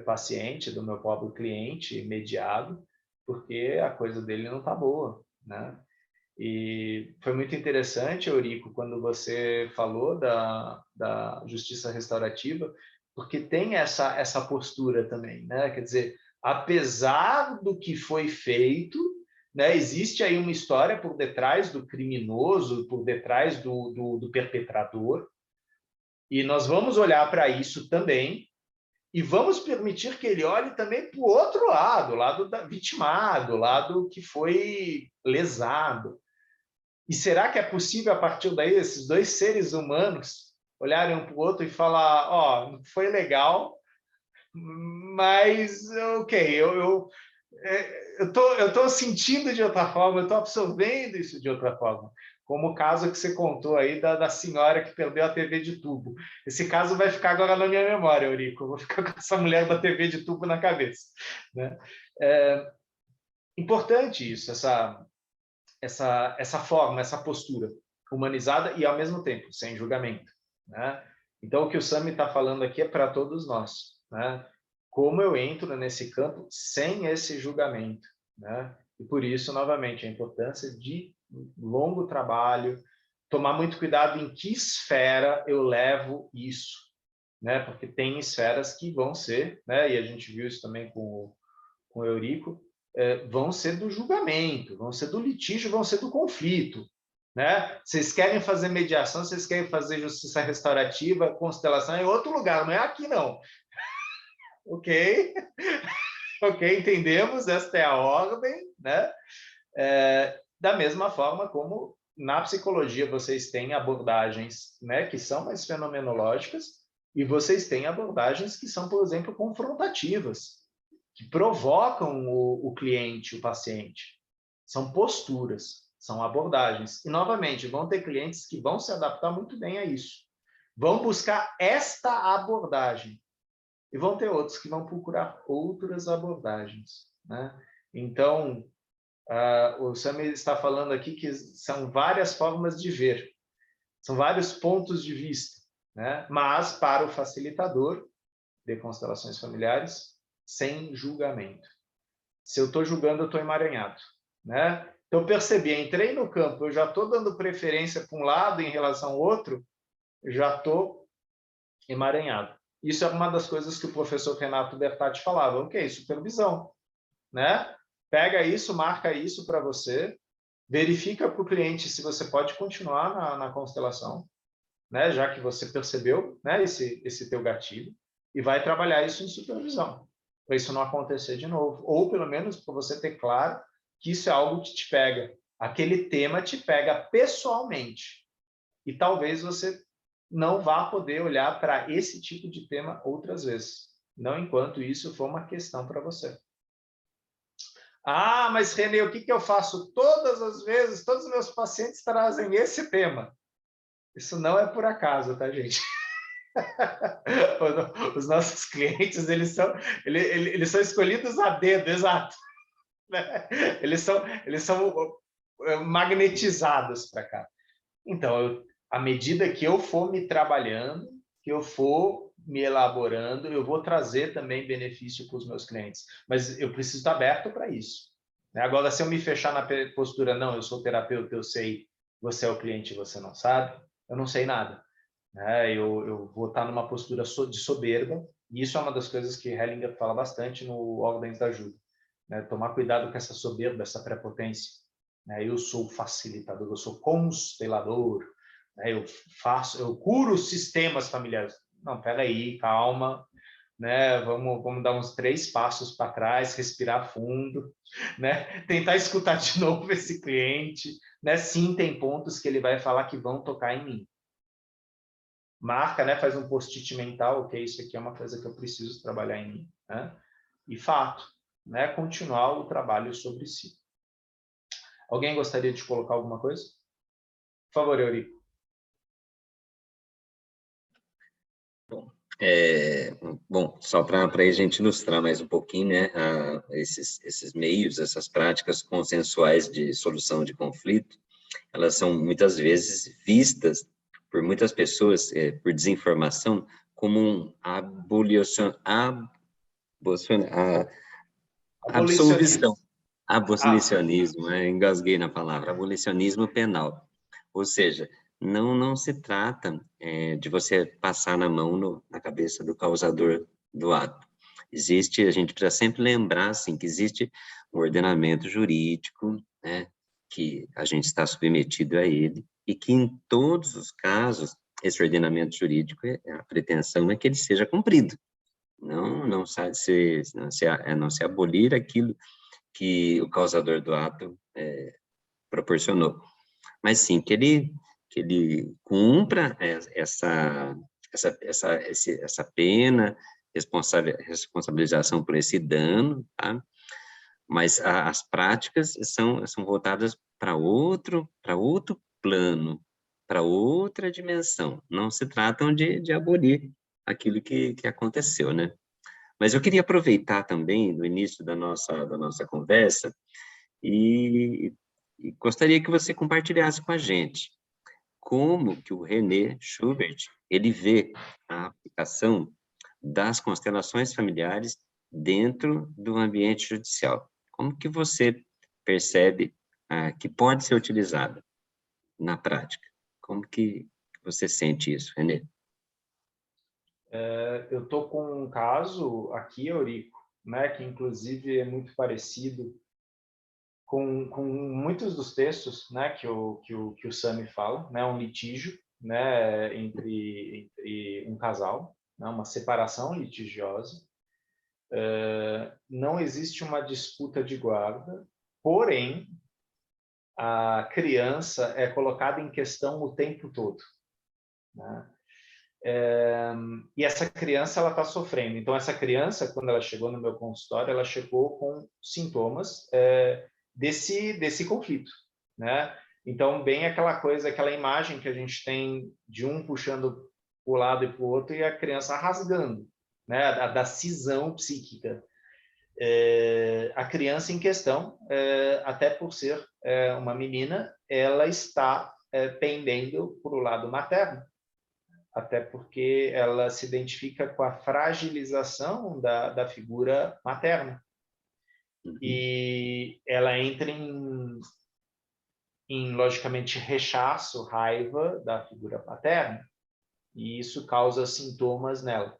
paciente, do meu pobre cliente mediado, porque a coisa dele não está boa, né? E foi muito interessante, Eurico, quando você falou da justiça restaurativa, porque tem essa postura também, né? Quer dizer, apesar do que foi feito, né, existe aí uma história por detrás do criminoso, por detrás do perpetrador, e nós vamos olhar para isso também, e vamos permitir que ele olhe também para o outro lado, o lado da vitimado, o lado que foi lesado. E será que é possível, a partir daí, esses dois seres humanos olharem um para o outro e falar, ó, não foi legal, mas, ok, eu tô sentindo de outra forma, eu estou absorvendo isso de outra forma. Como o caso que você contou aí da senhora que perdeu a TV de tubo. Esse caso vai ficar agora na minha memória, Eurico. Eu vou ficar com essa mulher da TV de tubo na cabeça, né? Importante isso, essa forma, essa postura humanizada e, ao mesmo tempo, sem julgamento, né? Então, o que o Sami está falando aqui é para todos nós, né? Como eu entro nesse campo sem esse julgamento, né? E por isso, novamente, a importância de longo trabalho, tomar muito cuidado em que esfera eu levo isso, né? Porque tem esferas que vão ser, né? E a gente viu isso também com o Eurico, vão ser do julgamento, vão ser do litígio, vão ser do conflito, né? Vocês querem fazer mediação, vocês querem fazer justiça restaurativa, constelação em outro lugar, não é aqui não. Ok? Ok, entendemos, esta é a ordem, né? Da mesma forma como na psicologia vocês têm abordagens, né, que são mais fenomenológicas, e vocês têm abordagens que são, por exemplo, confrontativas, que provocam o cliente, o paciente. São posturas, são abordagens. E, novamente, vão ter clientes que vão se adaptar muito bem a isso. Vão buscar esta abordagem. E vão ter outros que vão procurar outras abordagens, né? Então, o Sami está falando aqui que são várias formas de ver, são vários pontos de vista, né? Mas, para o facilitador de constelações familiares, sem julgamento. Se eu estou julgando, eu estou emaranhado, né? Então, eu percebi, entrei no campo, eu já estou dando preferência para um lado em relação ao outro, eu já estou emaranhado. Isso é uma das coisas que o professor Renato Bertatti falava. Ok, supervisão, né? Pega isso, marca isso para você, verifica para o cliente se você pode continuar na constelação, né? Já que você percebeu, né, esse teu gatilho, e vai trabalhar isso em supervisão, para isso não acontecer de novo. Ou, pelo menos, para você ter claro que isso é algo que te pega. Aquele tema te pega pessoalmente. E talvez você não vá poder olhar para esse tipo de tema outras vezes. Não enquanto isso for uma questão para você. Ah, mas Renê, o que eu faço? Todas as vezes, todos os meus pacientes trazem esse tema. Isso não é por acaso, tá, gente? Os nossos clientes, eles são escolhidos a dedo, exato. né? Eles são magnetizados para cá. Então, à medida que eu for me trabalhando, que eu for me elaborando, eu vou trazer também benefício para os meus clientes. Mas eu preciso estar aberto para isso, né? Agora, se eu me fechar na postura, não, eu sou terapeuta, eu sei, você é o cliente, você não sabe, eu não sei nada, né? Eu vou estar numa postura de soberba, e isso é uma das coisas que Hellinger fala bastante no Ordens da Ajuda, né? Tomar cuidado com essa soberba, essa prepotência, né? Eu sou facilitador, eu sou constelador, né? Eu curo sistemas familiares. Não, peraí, calma, né? Vamos dar uns 3 passos para trás, respirar fundo, né? Tentar escutar de novo esse cliente, né? Sim, tem pontos que ele vai falar que vão tocar em mim. Marca, né? Faz um post-it mental, ok, isso aqui é uma coisa que eu preciso trabalhar em mim, né? E fato, né? Continuar o trabalho sobre si. Alguém gostaria de colocar alguma coisa? Por favor, Eurico. Bom, só para a gente ilustrar mais um pouquinho, né, esses meios, essas práticas consensuais de solução de conflito, elas são muitas vezes vistas por muitas pessoas, por desinformação, como um absolução, abolicionismo, engasguei na palavra, abolicionismo penal, ou seja, não se trata de você passar na mão na cabeça do causador do ato. A gente precisa sempre lembrar, assim, que existe um ordenamento jurídico, né, que a gente está submetido a ele, e que em todos os casos, esse ordenamento jurídico, a pretensão é que ele seja cumprido. Não se abolir aquilo que o causador do ato proporcionou, mas sim que ele cumpra essa pena, responsabilização por esse dano, tá? Mas as práticas são voltadas para outro plano, para outra dimensão. Não se tratam de abolir aquilo que aconteceu, né? Mas eu queria aproveitar também, no início da nossa conversa, e gostaria que você compartilhasse com a gente como que o René Schubert, ele vê a aplicação das constelações familiares dentro do ambiente judicial. Como que você percebe que pode ser utilizada na prática? Como que você sente isso, René? Eu estou com um caso aqui, Eurico, né, que inclusive é muito parecido com muitos dos textos, né, que o Sami fala, né, um litígio, né, entre um casal, né, uma separação litigiosa. Não existe uma disputa de guarda, porém a criança é colocada em questão o tempo todo, né? E essa criança ela está sofrendo. Então essa criança, quando ela chegou no meu consultório, ela chegou com sintomas desse conflito, né? Então bem aquela coisa, aquela imagem que a gente tem de um puxando para o lado e para o outro e a criança rasgando, né? Da cisão psíquica. A criança em questão, até por ser uma menina, ela está pendendo para o lado materno, até porque ela se identifica com a fragilização da figura materna. E ela entra logicamente, rechaço, raiva da figura paterna, e isso causa sintomas nela.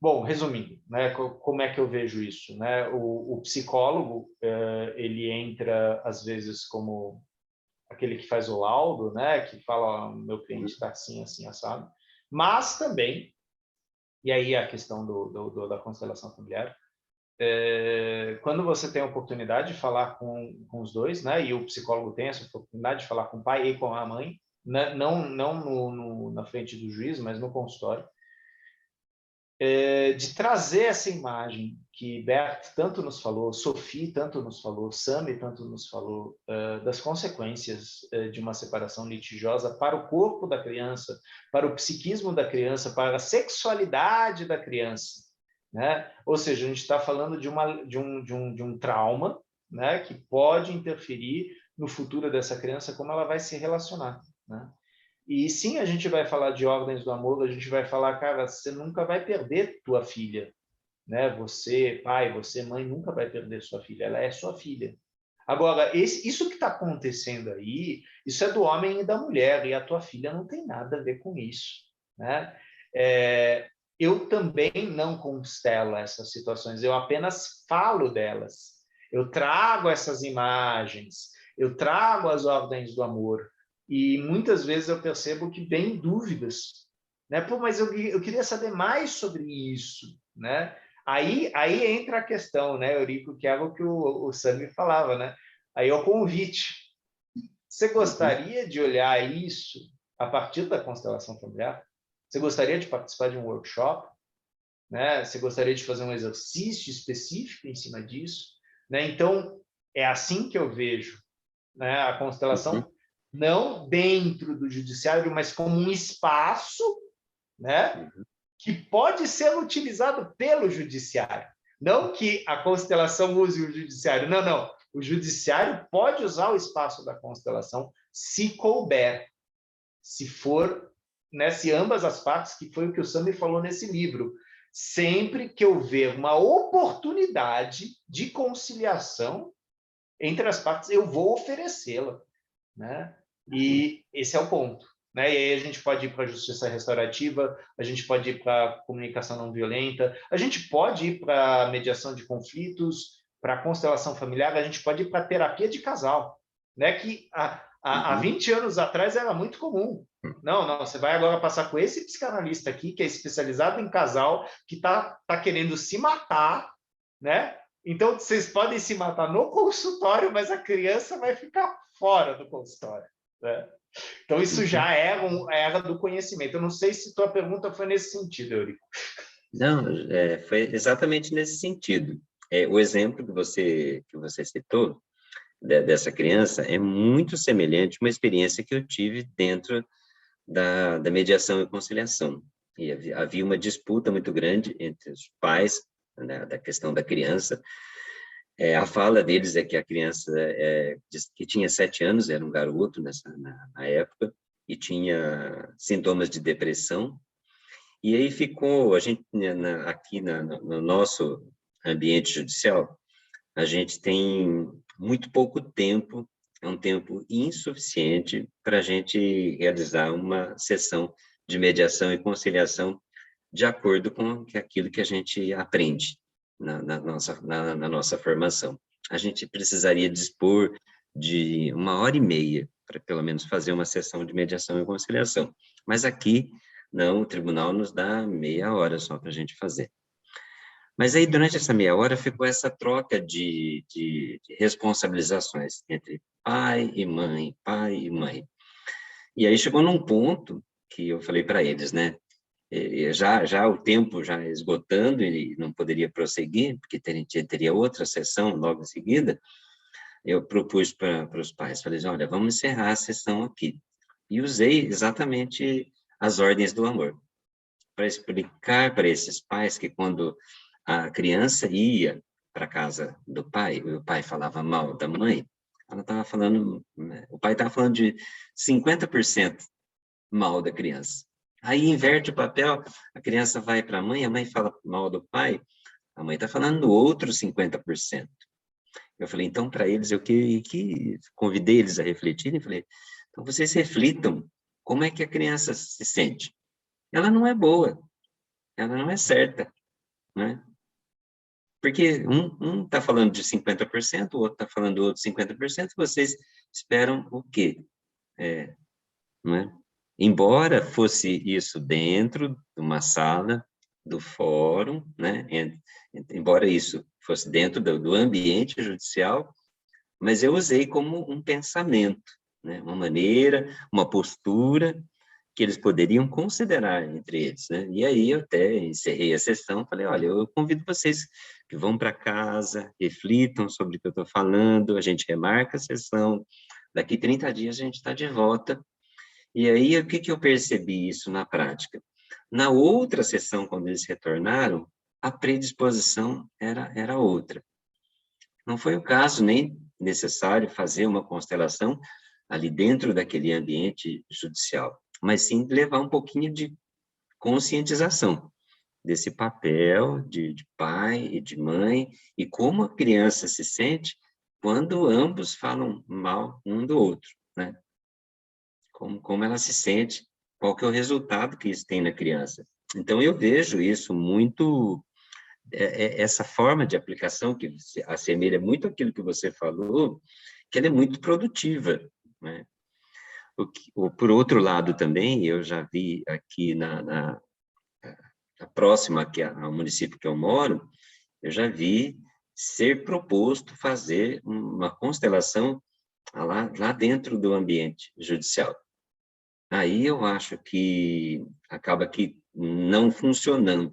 Bom, resumindo, né, como é que eu vejo isso, né? O psicólogo, ele entra, às vezes, como aquele que faz o laudo, né, que fala, meu cliente está assim, assim, assado, mas também, e aí a questão da constelação familiar, quando você tem a oportunidade de falar com os dois, né, e o psicólogo tem essa oportunidade de falar com o pai e com a mãe, né, não na frente do juiz, mas no consultório, de trazer essa imagem que Bert tanto nos falou, Sophie tanto nos falou, Sami tanto nos falou, das consequências de uma separação litigiosa para o corpo da criança, para o psiquismo da criança, para a sexualidade da criança, né? Ou seja, a gente está falando de um trauma, né, que pode interferir no futuro dessa criança, como ela vai se relacionar, né? E sim, a gente vai falar de ordens do amor, a gente vai falar, cara, você nunca vai perder tua filha, né? Você, pai, você, mãe, nunca vai perder sua filha, ela é sua filha. Agora, isso que está acontecendo aí, isso é do homem e da mulher, e a tua filha não tem nada a ver com isso, né? Eu também não constelo essas situações, eu apenas falo delas. Eu trago essas imagens, eu trago as ordens do amor, e muitas vezes eu percebo que vem dúvidas, né? Pô, mas eu queria saber mais sobre isso, né? Aí entra a questão, né, Eurico, que é algo que o Sami falava, né? Aí é o convite. Você gostaria de olhar isso a partir da constelação familiar? Você gostaria de participar de um workshop? Né? Você gostaria de fazer um exercício específico em cima disso? Né? Então, é assim que eu vejo, né, a constelação, não dentro do judiciário, mas como um espaço, né, que pode ser utilizado pelo judiciário. Não que a constelação use o judiciário, não, não. O judiciário pode usar o espaço da constelação se couber, se for, né, se ambas as partes, que foi o que o Sami falou nesse livro, sempre que eu ver uma oportunidade de conciliação entre as partes, eu vou oferecê-la, né? E esse é o ponto, né? E aí a gente pode ir para a justiça restaurativa, a gente pode ir para a comunicação não violenta, a gente pode ir para a mediação de conflitos, para a constelação familiar, a gente pode ir para a terapia de casal, né? Que há 20 anos atrás era muito comum. Não, você vai agora passar com esse psicanalista aqui, que é especializado em casal, que tá querendo se matar, né? Então, vocês podem se matar no consultório, mas a criança vai ficar fora do consultório, né? Então, isso já era do conhecimento. Eu não sei se tua pergunta foi nesse sentido, Eurico. Não, foi exatamente nesse sentido. O exemplo que você citou, dessa criança, é muito semelhante a uma experiência que eu tive dentro da mediação e conciliação. E havia uma disputa muito grande entre os pais, né, da questão da criança. A fala deles é que a criança, que tinha 7 anos, era um garoto na época, e tinha sintomas de depressão. E aí ficou, a gente, aqui no nosso ambiente judicial, a gente tem muito pouco tempo, é um tempo insuficiente para a gente realizar uma sessão de mediação e conciliação de acordo com aquilo que a gente aprende na nossa formação. A gente precisaria dispor de 1h30 para, pelo menos, fazer uma sessão de mediação e conciliação. Mas aqui, não, o tribunal nos dá meia hora só para a gente fazer. Mas aí, durante essa meia hora, ficou essa troca de responsabilizações entre pai e mãe, pai e mãe. E aí chegou num ponto que eu falei para eles, né? Já o tempo já esgotando, e não poderia prosseguir, porque teria outra sessão logo em seguida, eu propus para os pais, falei, olha, vamos encerrar a sessão aqui. E usei exatamente as ordens do amor, para explicar para esses pais que quando a criança ia para a casa do pai, e o pai falava mal da mãe, ela estava falando, né, o pai estava falando de 50% mal da criança. Aí inverte o papel, a criança vai para a mãe fala mal do pai, a mãe está falando do outro 50%. Eu falei, então, para eles, eu que convidei eles a refletirem, falei, então vocês reflitam como é que a criança se sente. Ela não é boa, ela não é certa, né? Porque um está falando de 50%, o outro está falando do outro 50%, vocês esperam o quê? Não é? Embora fosse isso dentro de uma sala do fórum, né? Embora isso fosse dentro do ambiente judicial, mas eu usei como um pensamento, né? Uma maneira, uma postura que eles poderiam considerar entre eles, né? E aí eu até encerrei a sessão, falei, olha, eu convido vocês que vão para casa, reflitam sobre o que eu estou falando, a gente remarca a sessão, daqui 30 dias a gente está de volta. E aí, o que eu percebi isso na prática? Na outra sessão, quando eles retornaram, a predisposição era outra. não foi o caso nem necessário fazer uma constelação ali dentro daquele ambiente judicial, mas sim levar um pouquinho de conscientização desse papel de pai e de mãe, e como a criança se sente quando ambos falam mal um do outro, né? Como ela se sente, qual que é o resultado que isso tem na criança. Então, eu vejo isso muito, essa forma de aplicação, que se assemelha muito àquilo que você falou, que ela é muito produtiva, né? Por outro lado também, eu já vi aqui na próxima aqui ao município que eu moro, eu já vi ser proposto fazer uma constelação lá dentro do ambiente judicial. Aí eu acho que acaba que não funcionando,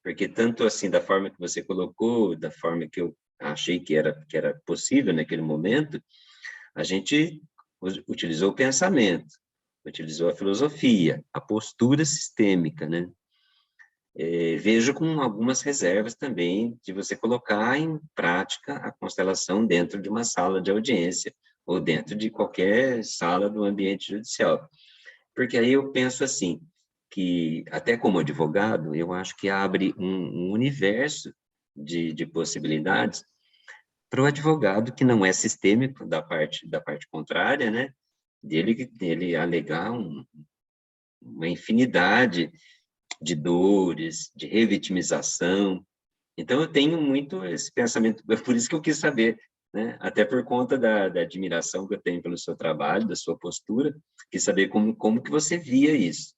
porque tanto assim, da forma que você colocou, da forma que eu achei que era possível naquele momento, a gente utilizou o pensamento, utilizou a filosofia, a postura sistêmica, né? Vejo com algumas reservas também de você colocar em prática a constelação dentro de uma sala de audiência ou dentro de qualquer sala do ambiente judicial. Porque aí eu penso assim, que até como advogado, eu acho que abre um universo de possibilidades para o advogado que não é sistêmico da parte contrária, né? Dele alegar uma infinidade de dores, de revitimização. Então, eu tenho muito esse pensamento, é por isso que eu quis saber, né? Até por conta da admiração que eu tenho pelo seu trabalho, da sua postura, quis saber como que você via isso,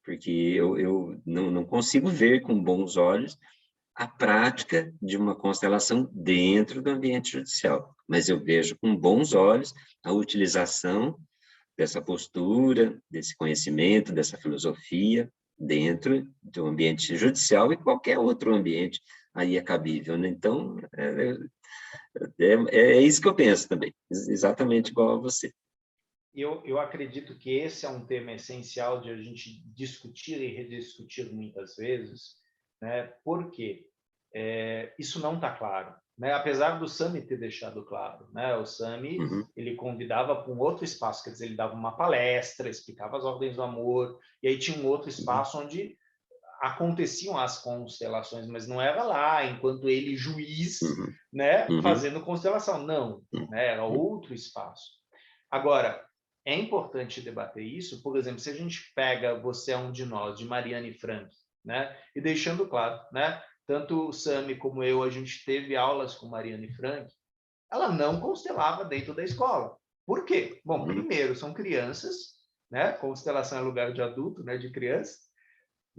porque eu não consigo ver com bons olhos a prática de uma constelação dentro do ambiente judicial, mas eu vejo com bons olhos a utilização dessa postura, desse conhecimento, dessa filosofia, dentro do ambiente judicial e qualquer outro ambiente aí é cabível, né? Então, é isso que eu penso também, exatamente igual a você. Eu acredito que esse é um tema essencial de a gente discutir e rediscutir muitas vezes, né? Porque isso não está claro, né? Apesar do Sami ter deixado claro, né? O Sami, ele convidava para um outro espaço, quer dizer, ele dava uma palestra, explicava as ordens do amor, e aí tinha um outro espaço onde aconteciam as constelações, mas não era lá, enquanto ele, juiz, né, fazendo constelação, não, né? Era outro espaço. Agora, é importante debater isso, por exemplo, se a gente pega Você é um de Nós, de Mariane Frank, né? E deixando claro, né? Tanto o Sami como eu, a gente teve aulas com Mariane Frank, ela não constelava dentro da escola. Por quê? Bom, primeiro, são crianças, né? Constelação é lugar de adulto, né? De criança.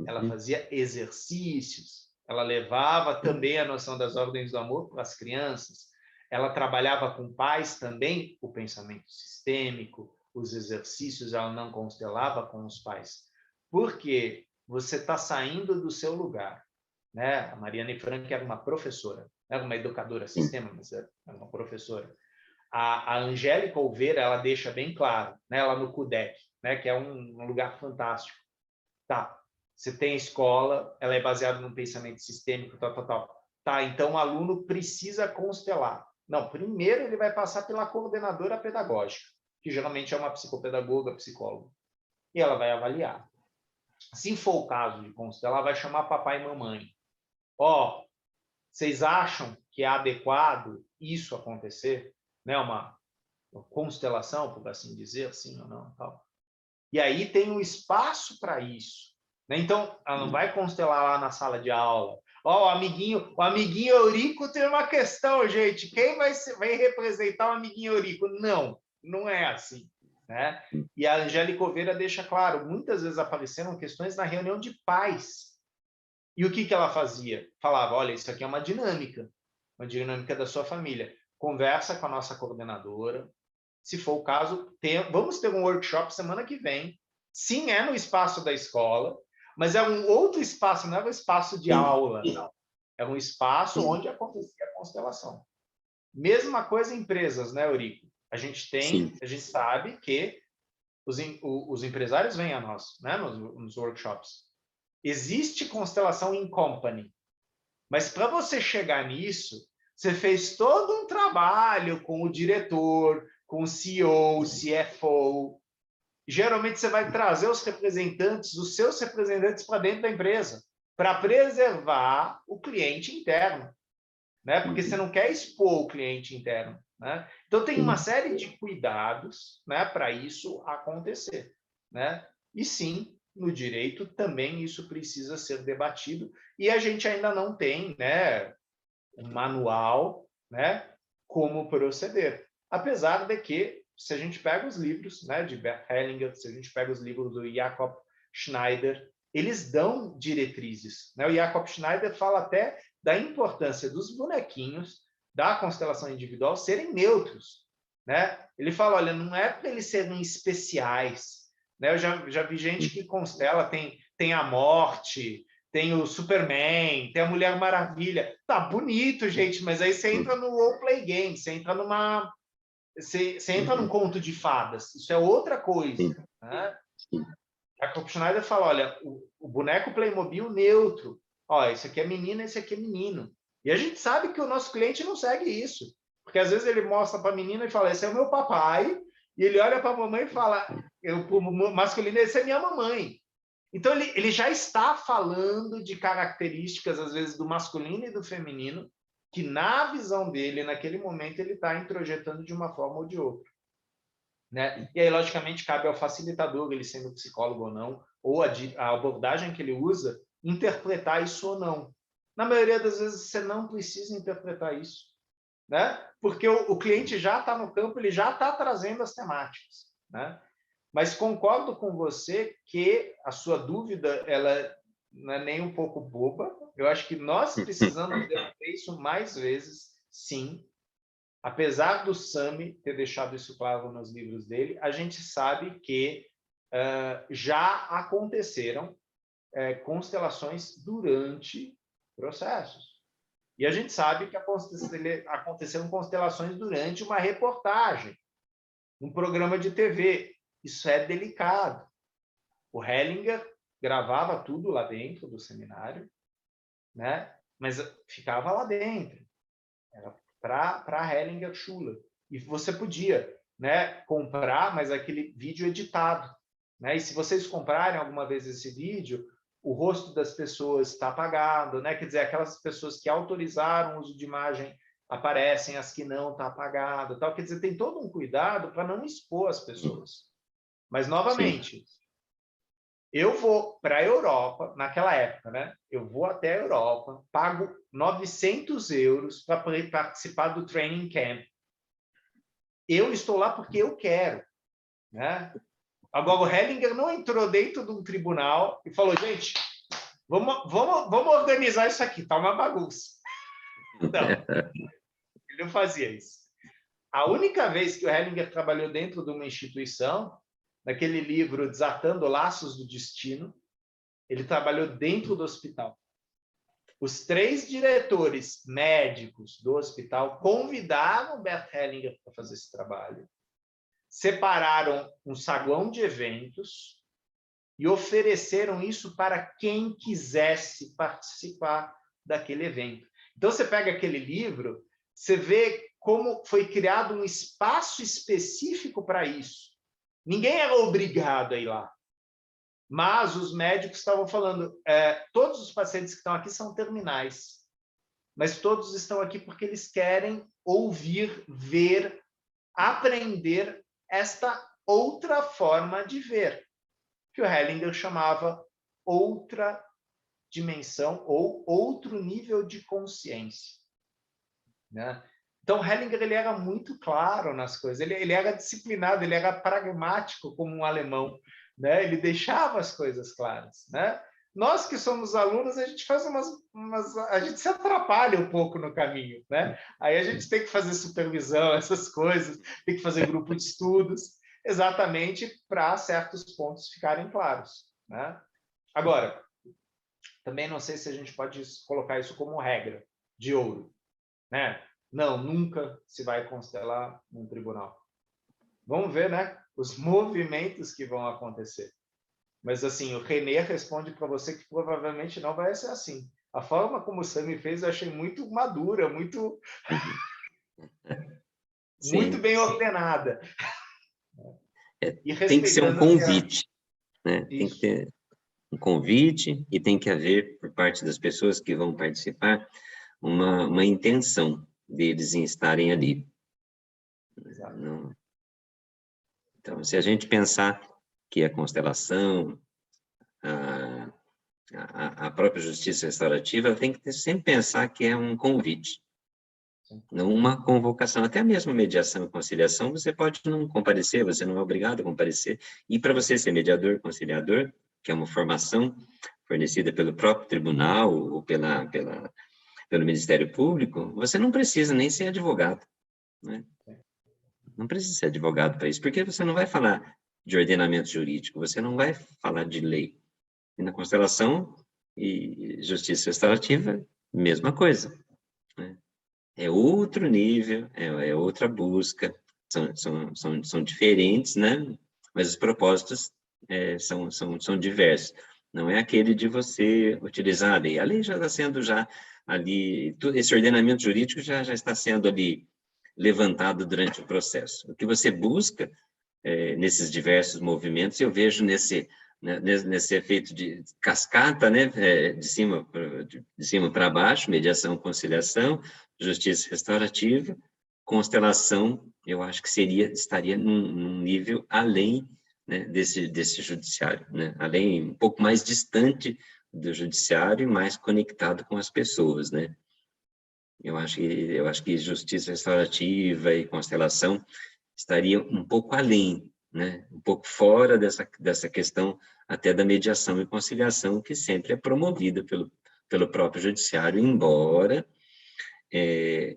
Ela fazia exercícios, ela levava também a noção das ordens do amor para as crianças, ela trabalhava com pais também o pensamento sistêmico, os exercícios, ela não constelava com os pais. Porque você está saindo do seu lugar, né? A Mariane Frank era uma professora, era uma educadora sistema, mas era uma professora. A Angélica Oliveira, ela deixa bem claro, né? Ela no CUDEC, né? Que é um lugar fantástico. Tá, você tem a escola, ela é baseada num pensamento sistêmico, tal. Tá, então o aluno precisa constelar. Não, primeiro ele vai passar pela coordenadora pedagógica, que geralmente é uma psicopedagoga, psicóloga, e ela vai avaliar. Se for o caso de constelar, ela vai chamar papai e mamãe. Ó, vocês acham que é adequado isso acontecer? Né? Uma constelação, por assim dizer, sim ou não, tal. E aí tem um espaço para isso. Né? Então, ela não vai constelar lá na sala de aula. Ó, o amiguinho Eurico tem uma questão, gente. Quem vai representar o amiguinho Eurico? Não, não é assim. Né? E a Angélica Oliveira deixa claro, muitas vezes apareceram questões na reunião de pais. E o que ela fazia? Falava, olha, isso aqui é uma dinâmica da sua família. Conversa com a nossa coordenadora. Se for o caso, vamos ter um workshop semana que vem. Sim, é no espaço da escola, mas é um outro espaço, não é um espaço de aula. É um espaço onde acontecia a constelação. Mesma coisa em empresas, né, Eurico? A gente sabe que os empresários vêm a nós, né, nos workshops. Existe constelação in company, mas para você chegar nisso, Você fez todo um trabalho com o diretor, com o CEO, o CFO. Geralmente você vai trazer os representantes, os seus representantes para dentro da empresa, para preservar o cliente interno, né? Porque você não quer expor o cliente interno, né? Então tem uma série de cuidados, né, para isso acontecer, né? E sim, no direito também isso precisa ser debatido e a gente ainda não tem, né, um manual, né, como proceder. Apesar de que, se a gente pega os livros, né, de Bert Hellinger, se a gente pega os livros do Jakob Schneider, eles dão diretrizes, né? O Jakob Schneider fala até da importância dos bonequinhos da constelação individual serem neutros, né? Ele fala, olha, não é para eles serem especiais, né? Eu já vi gente que constela, tem a morte, tem o Superman, tem a Mulher Maravilha. Tá bonito, gente, mas aí você entra no roleplay game, você entra você entra num conto de fadas. Isso é outra coisa, né? Jakob Schneider fala, olha, o boneco Playmobil neutro. Ó, esse aqui é menina, esse aqui é menino. E a gente sabe que o nosso cliente não segue isso. Porque às vezes ele mostra para a menina e fala, esse é o meu papai. E ele olha para a mamãe e fala, o masculino, esse é minha mamãe. Então, ele já está falando de características, às vezes, do masculino e do feminino, que, na visão dele, naquele momento, ele está introjetando de uma forma ou de outra, né? E aí, logicamente, cabe ao facilitador, ele sendo psicólogo ou não, ou a abordagem que ele usa, interpretar isso ou não. Na maioria das vezes, você não precisa interpretar isso, né? Porque o cliente já está no campo, ele já está trazendo as temáticas, né? Mas concordo com você que a sua dúvida ela não é nem um pouco boba. Eu acho que nós precisamos debater isso mais vezes, sim. Apesar do Sami ter deixado isso claro nos livros dele, a gente sabe que já aconteceram constelações durante processos. E a gente sabe que aconteceram constelações durante uma reportagem, um programa de TV. Isso é delicado. O Hellinger gravava tudo lá dentro do seminário, né? Mas ficava lá dentro. Era para Hellinger Schuler. E você podia, né, comprar, mas aquele vídeo editado, né? E se vocês comprarem alguma vez esse vídeo, o rosto das pessoas está apagado, né? Quer dizer, aquelas pessoas que autorizaram o uso de imagem aparecem, as que não, está apagado, tal. Quer dizer, tem todo um cuidado para não expor as pessoas. Mas, novamente, eu vou para a Europa, naquela época, né? Eu vou até a Europa, pago 900 euros para participar do training camp. Eu estou lá porque eu quero, né? Agora, o Hellinger não entrou dentro de um tribunal e falou, gente, vamos organizar isso aqui, tá uma bagunça. Não, ele não fazia isso. A única vez que o Hellinger trabalhou dentro de uma instituição, naquele livro Desatando Laços do Destino, ele trabalhou dentro do hospital. Os 3 diretores médicos do hospital convidaram o Bert Hellinger para fazer esse trabalho, separaram um saguão de eventos e ofereceram isso para quem quisesse participar daquele evento. Então, você pega aquele livro, você vê como foi criado um espaço específico para isso. Ninguém era obrigado a ir lá. Mas os médicos estavam falando, todos os pacientes que estão aqui são terminais, mas todos estão aqui porque eles querem ouvir, ver, aprender esta outra forma de ver, que o Hellinger chamava outra dimensão ou outro nível de consciência, né? Então, Hellinger ele era muito claro nas coisas, ele era disciplinado, ele era pragmático como um alemão, né? Ele deixava as coisas claras, né? Nós que somos alunos, a gente faz a gente se atrapalha um pouco no caminho, né? Aí a gente tem que fazer supervisão, essas coisas, tem que fazer grupo de estudos, exatamente para certos pontos ficarem claros, né? Agora, também não sei se a gente pode colocar isso como regra de ouro, né? Não, nunca se vai constelar num tribunal. Vamos ver, né? Os movimentos que vão acontecer. Mas, assim, o René responde para você que provavelmente não vai ser assim. A forma como o Sami fez eu achei muito madura, muito, muito Sim, bem sim. ordenada. E Tem que ser um respeitando assim, convite, né? Tem que isso, ter um convite e tem que haver, por parte das pessoas que vão participar, uma intenção deles em estarem ali. exato. Não, então, se a gente pensar que a constelação, a, a própria justiça restaurativa, tem que sempre pensar que é um convite, Sim. não uma convocação. Até mesmo mediação e conciliação, você pode não comparecer, você não é obrigado a comparecer. E para você ser mediador, conciliador, que é uma formação fornecida pelo próprio tribunal ou pelo Ministério Público, você não precisa nem ser advogado, né? Não precisa ser advogado para isso, porque você não vai falar de ordenamento jurídico, você não vai falar de lei. E na constelação e justiça restaurativa, mesma coisa, né? É outro nível, é outra busca, são diferentes, né? Mas os propósitos são diversos. Não é aquele de você utilizar a lei. A lei já está sendo já ali, esse ordenamento jurídico já está sendo ali levantado durante o processo. O que você busca nesses diversos movimentos, eu vejo nesse efeito de cascata, né, de cima para baixo, mediação, conciliação, justiça restaurativa, constelação, eu acho que estaria num nível além, né, desse judiciário, né, além, um pouco mais distante do judiciário e mais conectado com as pessoas, né. Eu acho que justiça restaurativa e constelação estaria um pouco além, né? Um pouco fora dessa questão até da mediação e conciliação, que sempre é promovida pelo próprio judiciário, embora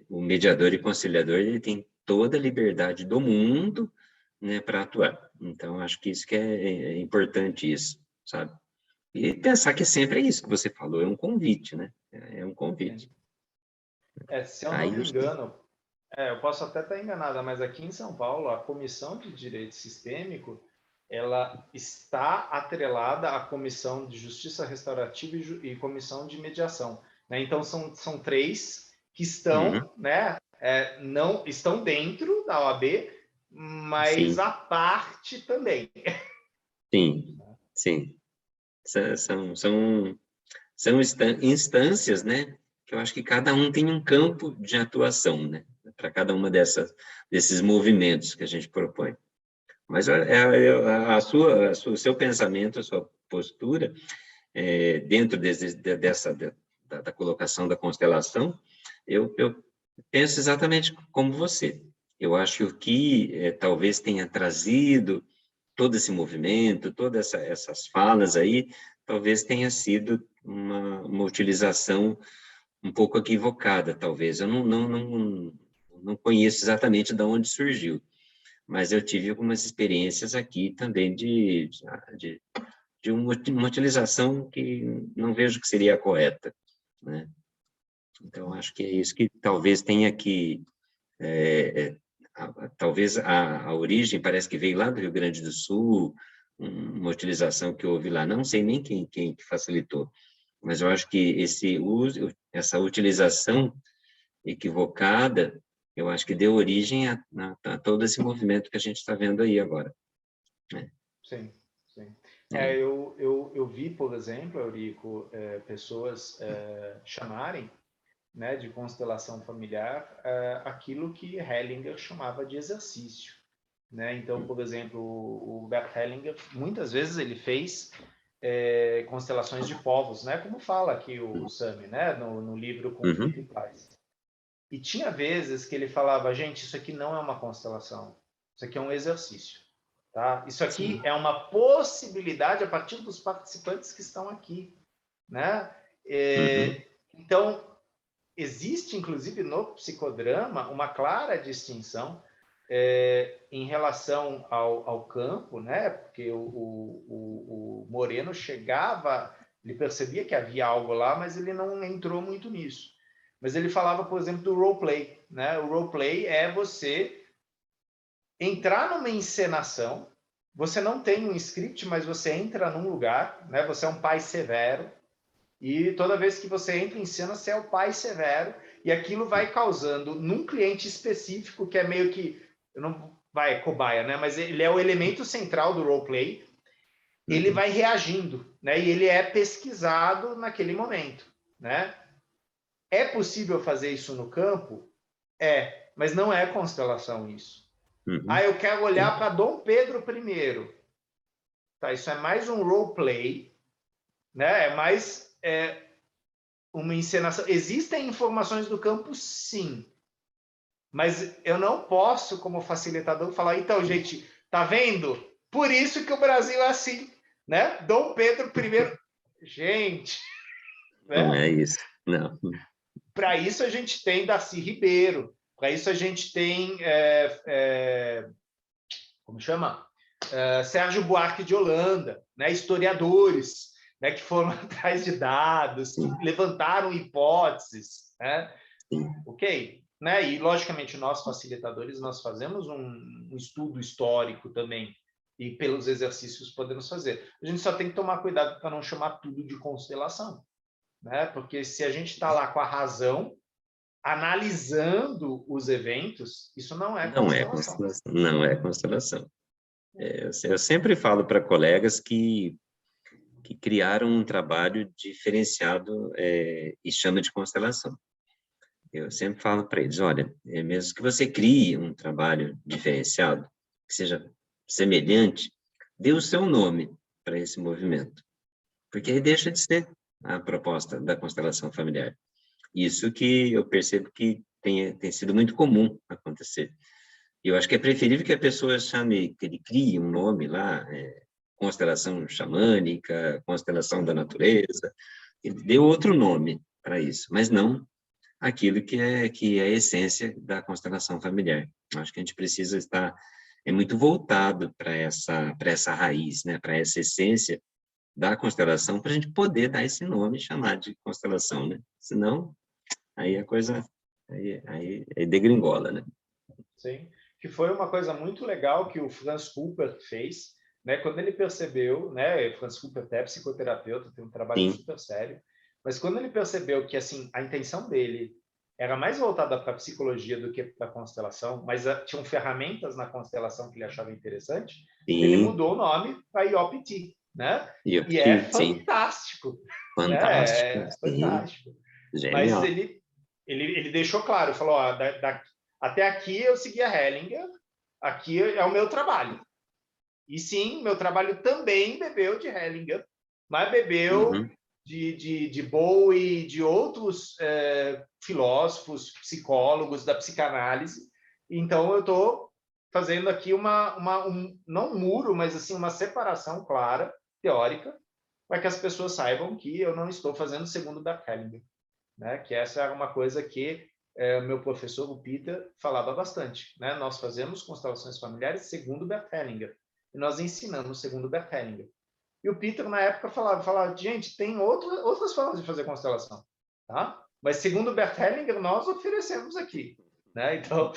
o mediador e conciliador ele tem toda a liberdade do mundo, né, para atuar. Então, acho que isso que é importante isso, sabe? E pensar que sempre é isso que você falou, é um convite, né? É um convite. Se eu não Aí, me engano, eu posso até estar enganada, mas aqui em São Paulo, a Comissão de Direito Sistêmico, ela está atrelada à Comissão de Justiça Restaurativa e Comissão de Mediação, né? Então, são três que uhum, estão, né, não estão dentro da OAB, mas sim, à parte também. sim, sim. São instâncias, né, que eu acho que cada um tem um campo de atuação, né, para cada uma desses movimentos que a gente propõe. Mas o seu pensamento, a sua postura, dentro da colocação da constelação, eu penso exatamente como você. Eu acho que o que talvez tenha trazido todo esse movimento, todas essas falas aí, talvez tenha sido uma utilização um pouco equivocada, talvez. Eu não conheço exatamente de onde surgiu, mas eu tive algumas experiências aqui também de uma utilização que não vejo que seria a correta, né? Então, acho que é isso que talvez tenha que talvez a origem parece que veio lá do Rio Grande do Sul, uma utilização que houve lá, não sei nem quem que facilitou, mas eu acho que essa utilização equivocada, eu acho que deu origem a todo esse movimento que a gente está vendo aí agora, né? Sim, sim. É. Eu vi, por exemplo, Eurico, pessoas chamarem, né, de constelação familiar, aquilo que Hellinger chamava de exercício, né? Então, por exemplo, o Bert Hellinger, muitas vezes ele fez constelações de povos, né? Como fala aqui o Sami, né? No livro Conflito e Uhum, Paz. E tinha vezes que ele falava, gente, isso aqui não é uma constelação, isso aqui é um exercício, tá? Isso aqui sim. é uma possibilidade a partir dos participantes que estão aqui, né? Uhum, Então, existe, inclusive, no psicodrama, uma clara distinção em relação ao campo, né? Porque o Moreno chegava, ele percebia que havia algo lá, mas ele não entrou muito nisso. Mas ele falava, por exemplo, do roleplay, né? O roleplay é você entrar numa encenação, você não tem um script, mas você entra num lugar, né? Você é um pai severo, E toda vez que você entra em cena, você é o pai severo, e aquilo vai causando, num cliente específico, que é meio que, não vai cobaia, né? Mas ele é o elemento central do roleplay, ele vai reagindo, né? E ele é pesquisado naquele momento, né? É possível fazer isso no campo? É, mas não é constelação isso. Eu quero olhar para Dom Pedro I. Tá, isso é mais um roleplay, né? É mais uma encenação. Existem informações do campo, sim. Mas eu não posso, como facilitador, falar, então, gente, tá vendo? Por isso que o Brasil é assim, né? Dom Pedro I. Gente, né? Não é isso, não. Para isso a gente tem Darcy Ribeiro, para isso a gente tem, como chama? Sérgio Buarque de Holanda, né? Historiadores, né? Que foram atrás de dados, que levantaram hipóteses, né? Ok? Né? E, logicamente, nós, facilitadores, nós fazemos um estudo histórico também, e pelos exercícios podemos fazer. A gente só tem que tomar cuidado para não chamar tudo de constelação, né? Porque se a gente está lá com a razão, analisando os eventos, isso não é constelação. Não é constelação. Eu sempre falo para colegas que criaram um trabalho diferenciado e chama de constelação. Eu sempre falo para eles, olha, mesmo que você crie um trabalho diferenciado, que seja semelhante, dê o seu nome para esse movimento, porque aí deixa de ser a proposta da constelação familiar. Isso que eu percebo que tem sido muito comum acontecer. E eu acho que é preferível que a pessoa chame, que ele crie um nome lá, constelação xamânica, constelação da natureza, ele dê outro nome para isso, mas não aquilo que é a essência da constelação familiar. Acho que a gente precisa estar muito voltado para essa raiz, né, para essa essência da constelação, para a gente poder dar esse nome e chamar de constelação, né? Senão, aí a coisa aí degringola, né? Sim, que foi uma coisa muito legal que o Franz Rupert fez, né? Quando ele percebeu, né? Franz Rupert é psicoterapeuta, tem um trabalho super sério, mas quando ele percebeu que assim a intenção dele era mais voltada para a psicologia do que para a constelação, mas tinham ferramentas na constelação que ele achava interessante, ele mudou o nome para IOPT, né? E é fantástico. Fantástico. Né? É fantástico. Genial. Mas ele deixou claro, falou, ó, até aqui eu segui a Hellinger, aqui é o meu trabalho. E sim, meu trabalho também bebeu de Hellinger, mas bebeu de Bowie, de outros filósofos, psicólogos da psicanálise. Então, eu estou fazendo aqui não um muro, mas assim, uma separação clara, teórica, para que as pessoas saibam que eu não estou fazendo segundo Bert Hellinger, né? Que essa era uma coisa que meu professor, o Peter, falava bastante, né? Nós fazemos constelações familiares segundo Bert Hellinger, e nós ensinamos segundo Bert Hellinger. E o Peter, na época, falava gente, tem outras formas de fazer constelação, tá? Mas segundo Bert Hellinger, nós oferecemos aqui, né? Então,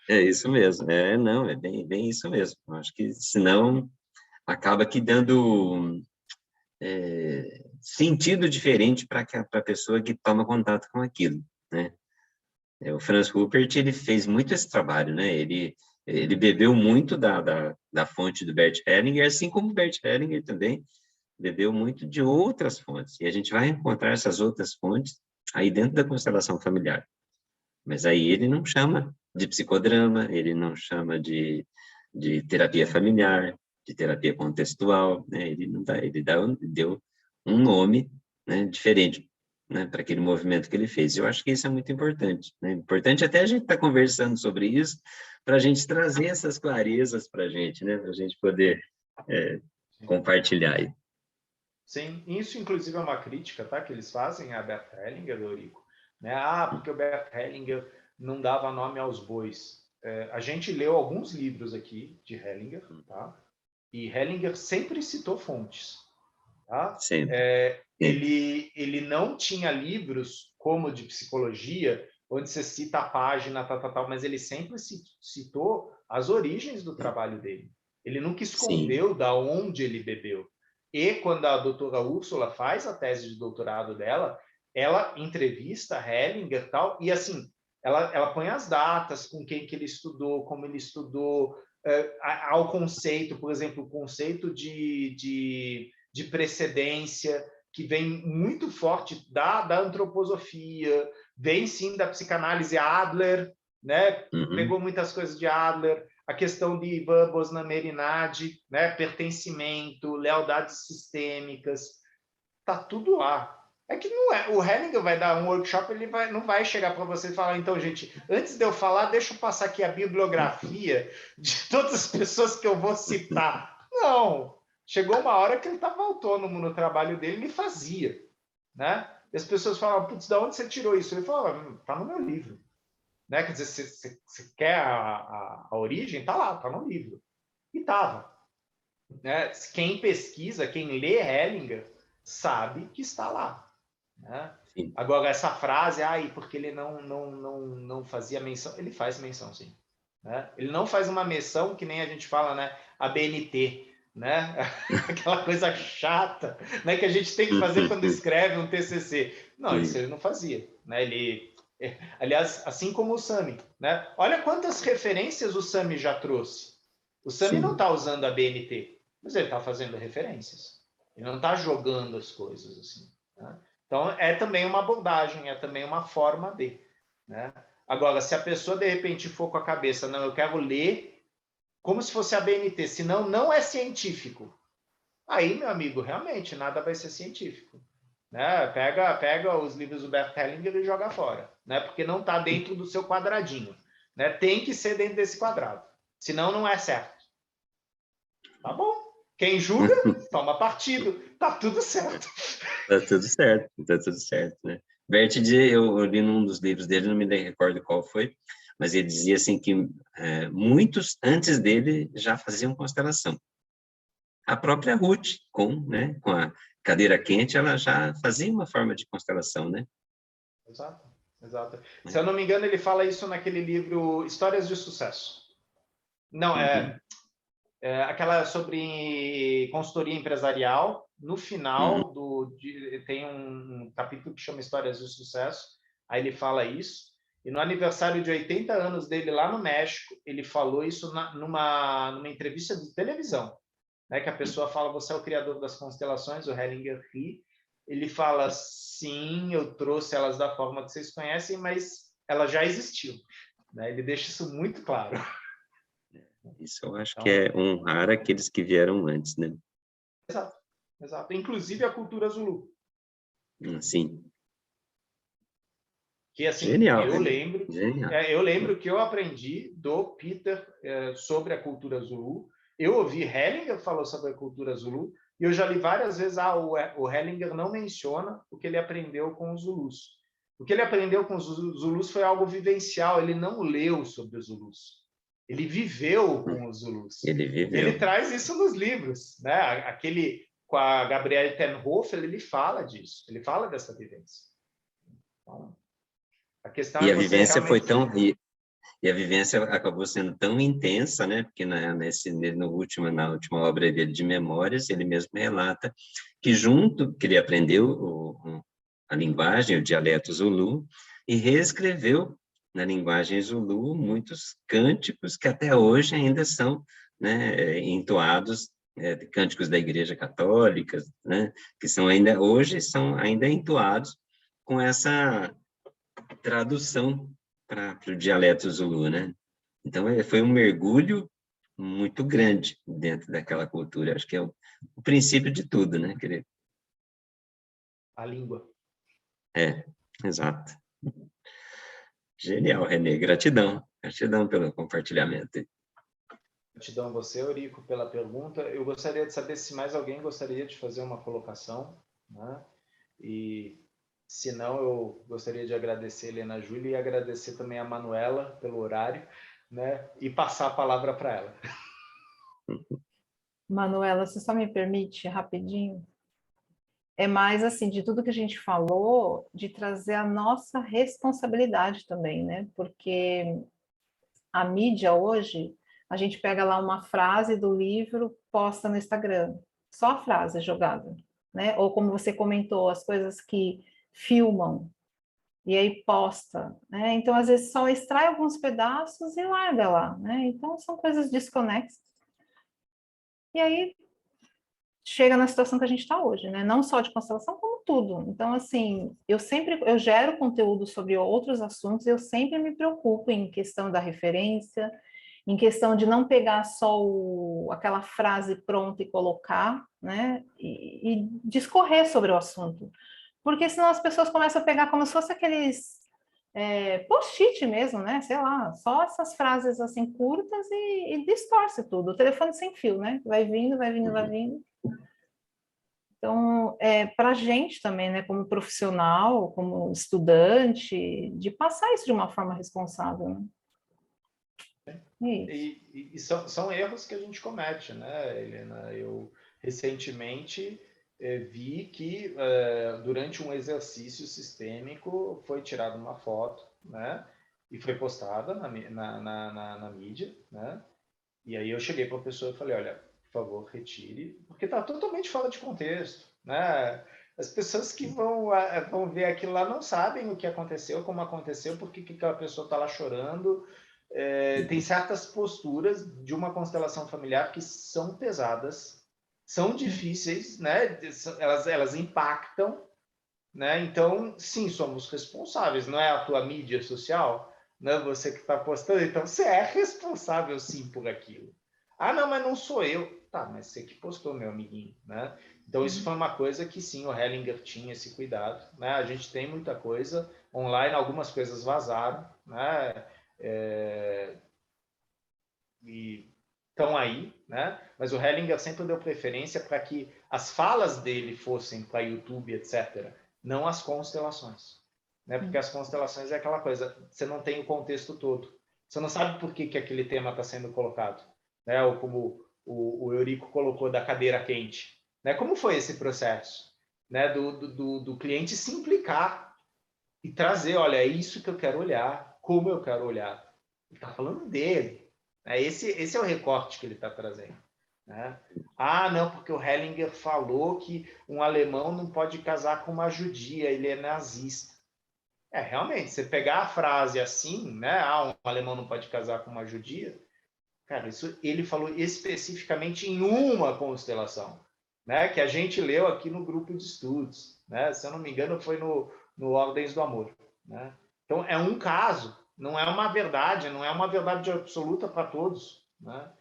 é isso mesmo. Não, é bem isso mesmo. Acho que, senão, acaba que dando sentido diferente para a pessoa que toma contato com aquilo, né? O Franz Rupert, ele fez muito esse trabalho, né? Ele bebeu muito da fonte do Bert Hellinger, assim como o Bert Hellinger também bebeu muito de outras fontes. E a gente vai encontrar essas outras fontes aí dentro da constelação familiar. Mas aí ele não chama de psicodrama, ele não chama de terapia familiar, de terapia contextual, né? Ele deu um nome, né, diferente, né, para aquele movimento que ele fez. Eu acho que isso é muito importante, né? Importante até a gente estar conversando sobre isso, para a gente trazer essas clarezas para a gente, né? Para a gente poder compartilhar aí. Sim, isso inclusive é uma crítica, tá? Que eles fazem a Bert Hellinger, Eurico, né? Porque o Bert Hellinger não dava nome aos bois. A gente leu alguns livros aqui de Hellinger, tá? E Hellinger sempre citou fontes, tá? Ele não tinha livros como de psicologia, onde você cita a página, tal, mas ele sempre citou as origens do trabalho dele. Ele nunca escondeu da onde ele bebeu. E quando a doutora Úrsula faz a tese de doutorado dela, ela entrevista Hellinger e tal, e assim, ela põe as datas, com quem que ele estudou, como ele estudou, ao conceito, por exemplo, o conceito de precedência, que vem muito forte da antroposofia, vem sim da psicanálise Adler, né? Pegou muitas coisas de Adler, a questão de Ivan Bosnamerinadi, né? Pertencimento, lealdades sistêmicas, tá tudo lá. É que não é. O Hellinger vai dar um workshop, ele não vai chegar para você e falar, então, gente, antes de eu falar, deixa eu passar aqui a bibliografia de todas as pessoas que eu vou citar. Não. Chegou uma hora que ele estava autônomo no trabalho dele, ele fazia, né? E as pessoas falavam, putz, de onde você tirou isso? Ele falou, tá no meu livro. Né? Quer dizer, você quer a origem? Tá lá, tá no livro. E tava. Né? Quem pesquisa, quem lê Hellinger, sabe que está lá. Né? Agora, essa frase, porque ele não fazia menção, ele faz menção, sim. Né? Ele não faz uma menção que nem a gente fala, né? A BNT, né? Aquela coisa chata, né? Que a gente tem que fazer quando escreve um TCC. Não, isso ele não fazia. Né? Aliás, assim como o Sami, né? Olha quantas referências o Sami já trouxe. O Sami não está usando a BNT, mas ele está fazendo referências. Ele não está jogando as coisas assim. Né? Então, é também uma abordagem, é também uma forma de. Né? Agora, se a pessoa, de repente, for com a cabeça, não, eu quero ler como se fosse a BNT, senão não é científico. Aí, meu amigo, realmente, nada vai ser científico. Né? Pega os livros do Bert Hellinger e joga fora, né? Porque não está dentro do seu quadradinho. Né? Tem que ser dentro desse quadrado. Senão, não é certo. Tá bom. Quem julga, toma partido. Tá tudo certo. Tá tudo certo, né? Bert, eu li num dos livros dele, não me recordo qual foi, mas ele dizia assim que muitos antes dele já faziam constelação. A própria Ruth, com a cadeira quente, ela já fazia uma forma de constelação, né? Exato, exato. Se eu não me engano, ele fala isso naquele livro Histórias de Sucesso. Não, aquela sobre consultoria empresarial. No final tem um capítulo que chama Histórias de Sucesso. Aí ele fala isso. E no aniversário de 80 anos dele lá no México, ele falou isso numa entrevista de televisão. Né, que a pessoa fala, você é o criador das constelações, o Hellinger ri. Ele fala, sim, eu trouxe elas da forma que vocês conhecem, mas ela já existiu. Né? Ele deixa isso muito claro. Isso eu acho que é honrar aqueles que vieram antes, né? Exato, exato. Inclusive a cultura Zulu. Sim. Que assim, Genial. Eu lembro que eu aprendi do Peter sobre a cultura Zulu. Eu ouvi Hellinger falou sobre a cultura Zulu e eu já li várias vezes o Hellinger não menciona o que ele aprendeu com os Zulus. O que ele aprendeu com os Zulus foi algo vivencial, ele não leu sobre os Zulus. Ele viveu com os Zulus. Ele traz isso nos livros, né? Aquele com a Gabriele Tenhofer, ele fala disso, ele fala dessa vivência. Então, a questão a vivência foi tão e a vivência acabou sendo tão intensa, né? Porque na última obra dele de Memórias, ele mesmo relata que que ele aprendeu a linguagem, o dialeto Zulu, e reescreveu na linguagem Zulu muitos cânticos que até hoje ainda são, né, entoados, cânticos da Igreja Católica, né? Que hoje são ainda entoados com essa tradução para o dialeto Zulu, né? Então, foi um mergulho muito grande dentro daquela cultura. Acho que é o princípio de tudo, né? A língua. Exato. Genial, Renê. Gratidão. Gratidão pelo compartilhamento. Gratidão a você, Eurico, pela pergunta. Eu gostaria de saber se mais alguém gostaria de fazer uma colocação, né? E se não, eu gostaria de agradecer a Helena Júlia e agradecer também a Manuela pelo horário, né? E passar a palavra para ela. Manuela, você só me permite rapidinho? É mais assim, de tudo que a gente falou, de trazer a nossa responsabilidade também, né? Porque a mídia hoje, a gente pega lá uma frase do livro, posta no Instagram. só a frase jogada, né? Ou como você comentou, as coisas que filmam e aí posta, né? Então, às vezes, só extrai alguns pedaços e larga lá, né? Então, são coisas desconexas. E aí, chega na situação que a gente está hoje, né? Não só de constelação, como tudo. Então, assim, eu gero conteúdo sobre outros assuntos, eu sempre me preocupo em questão da referência, em questão de não pegar só aquela frase pronta e colocar, né? E discorrer sobre o assunto. Porque senão as pessoas começam a pegar como se fosse aqueles post-it mesmo, né? Sei lá, só essas frases assim curtas e distorce tudo. O telefone sem fio, né? Vai vindo, vai vindo, vai vindo. Então, para a gente também, né, como profissional, como estudante, de passar isso de uma forma responsável, né? É isso. E são erros que a gente comete, né, Helena? Eu recentemente vi que durante um exercício sistêmico foi tirada uma foto, né, e foi postada na mídia, né? E aí eu cheguei para a pessoa e falei, olha, por favor, retire, porque está totalmente fora de contexto, né? As pessoas que vão ver aquilo lá não sabem o que aconteceu, como aconteceu, por que aquela pessoa está lá chorando. Tem certas posturas de uma constelação familiar que são pesadas, são difíceis, né? Elas impactam, né? Então, sim, somos responsáveis, não é a tua mídia social, né? Você que está postando, então você é responsável sim por aquilo. Ah, não, mas não sou eu. Tá, mas você que postou, meu amiguinho, né? Então, isso foi uma coisa que sim, o Hellinger tinha esse cuidado, né? A gente tem muita coisa online, algumas coisas vazaram, né? E estão aí, né? Mas o Hellinger sempre deu preferência para que as falas dele fossem para YouTube, etc., não as constelações, né? Porque as constelações é aquela coisa, você não tem o contexto todo, você não sabe por que aquele tema está sendo colocado, né? Ou como o Eurico colocou da cadeira quente, né? Como foi esse processo, né? Do cliente se implicar e trazer, olha, é isso que eu quero olhar, como eu quero olhar. Ele está falando dele. Esse é o recorte que ele está trazendo. Né? Ah, não, porque o Hellinger falou que um alemão não pode casar com uma judia, ele é nazista. Realmente, você pegar a frase assim, né? Ah, um alemão não pode casar com uma judia. Cara, isso ele falou especificamente em uma constelação, né? Que a gente leu aqui no grupo de estudos, né? Se eu não me engano, foi no Ordens do Amor, né? Então, é um caso, não é uma verdade, não é uma verdade absoluta para todos, né?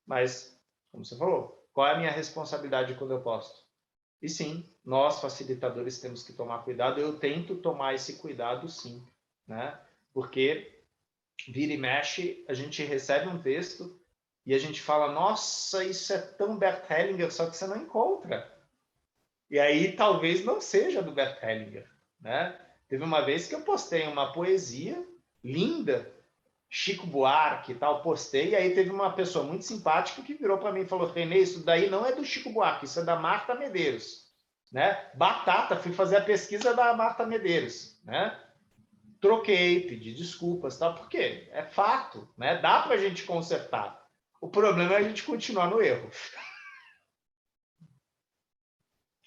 Mas, como você falou, qual é a minha responsabilidade quando eu posto? E sim, nós facilitadores temos que tomar cuidado. Eu tento tomar esse cuidado, sim, né? Porque vira e mexe, a gente recebe um texto e a gente fala, nossa, isso é tão Bert Hellinger, só que você não encontra. E aí talvez não seja do Bert Hellinger, né? Teve uma vez que eu postei uma poesia linda, Chico Buarque e tal, postei, e aí teve uma pessoa muito simpática que virou para mim e falou, Renê, isso daí não é do Chico Buarque, isso é da Marta Medeiros, né? Batata, fui fazer a pesquisa da Marta Medeiros, né? Troquei, pedi desculpas, tal, porque é fato, né? Dá para a gente consertar. O problema é a gente continuar no erro.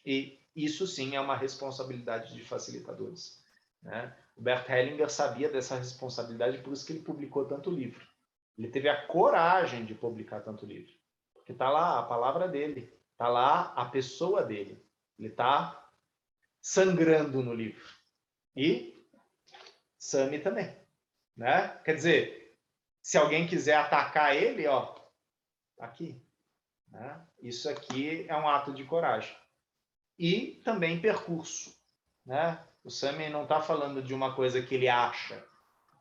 E isso sim é uma responsabilidade de facilitadores, né? O Bert Hellinger sabia dessa responsabilidade, por isso que ele publicou tanto livro. Ele teve a coragem de publicar tanto livro, porque está lá a palavra dele, está lá a pessoa dele, ele está sangrando no livro. E Sami também, né? Quer dizer, se alguém quiser atacar ele, ó, aqui, né? Isso aqui é um ato de coragem. E também percurso, né? O Sami não está falando de uma coisa que ele acha,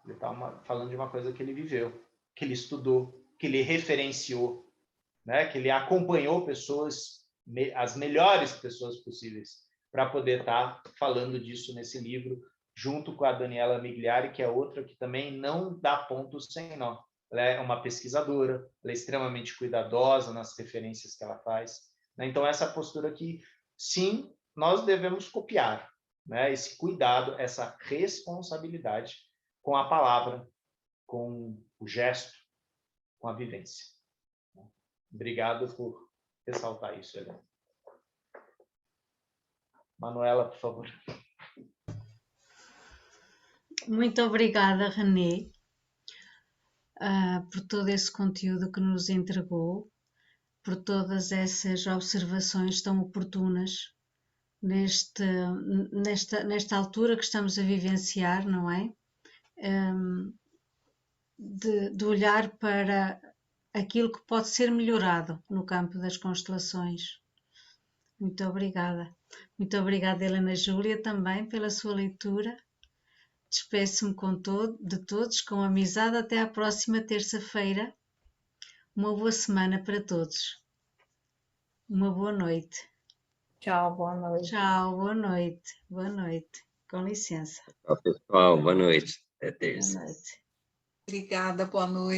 ele está falando de uma coisa que ele viveu, que ele estudou, que ele referenciou, né? Que ele acompanhou pessoas, as melhores pessoas possíveis, para poder estar falando disso nesse livro, junto com a Daniela Migliari, que é outra que também não dá ponto sem nó. Ela é uma pesquisadora, ela é extremamente cuidadosa nas referências que ela faz, né? Então, essa postura que, sim, nós devemos copiar, né? Esse cuidado, essa responsabilidade com a palavra, com o gesto, com a vivência. Obrigado por ressaltar isso, Helena. Manuela, por favor. Muito obrigada, René, por todo esse conteúdo que nos entregou, por todas essas observações tão oportunas nesta altura que estamos a vivenciar, não é? De olhar para aquilo que pode ser melhorado no campo das constelações. Muito obrigada. Muito obrigada, Helena Júlia, também pela sua leitura. Despeço-me de todos com amizade até à próxima terça-feira. Uma boa semana para todos. Uma boa noite. Tchau, boa noite. Tchau, boa noite. Boa noite. Com licença. Tchau, pessoal. Boa noite. Até terça. Boa noite. Obrigada, boa noite.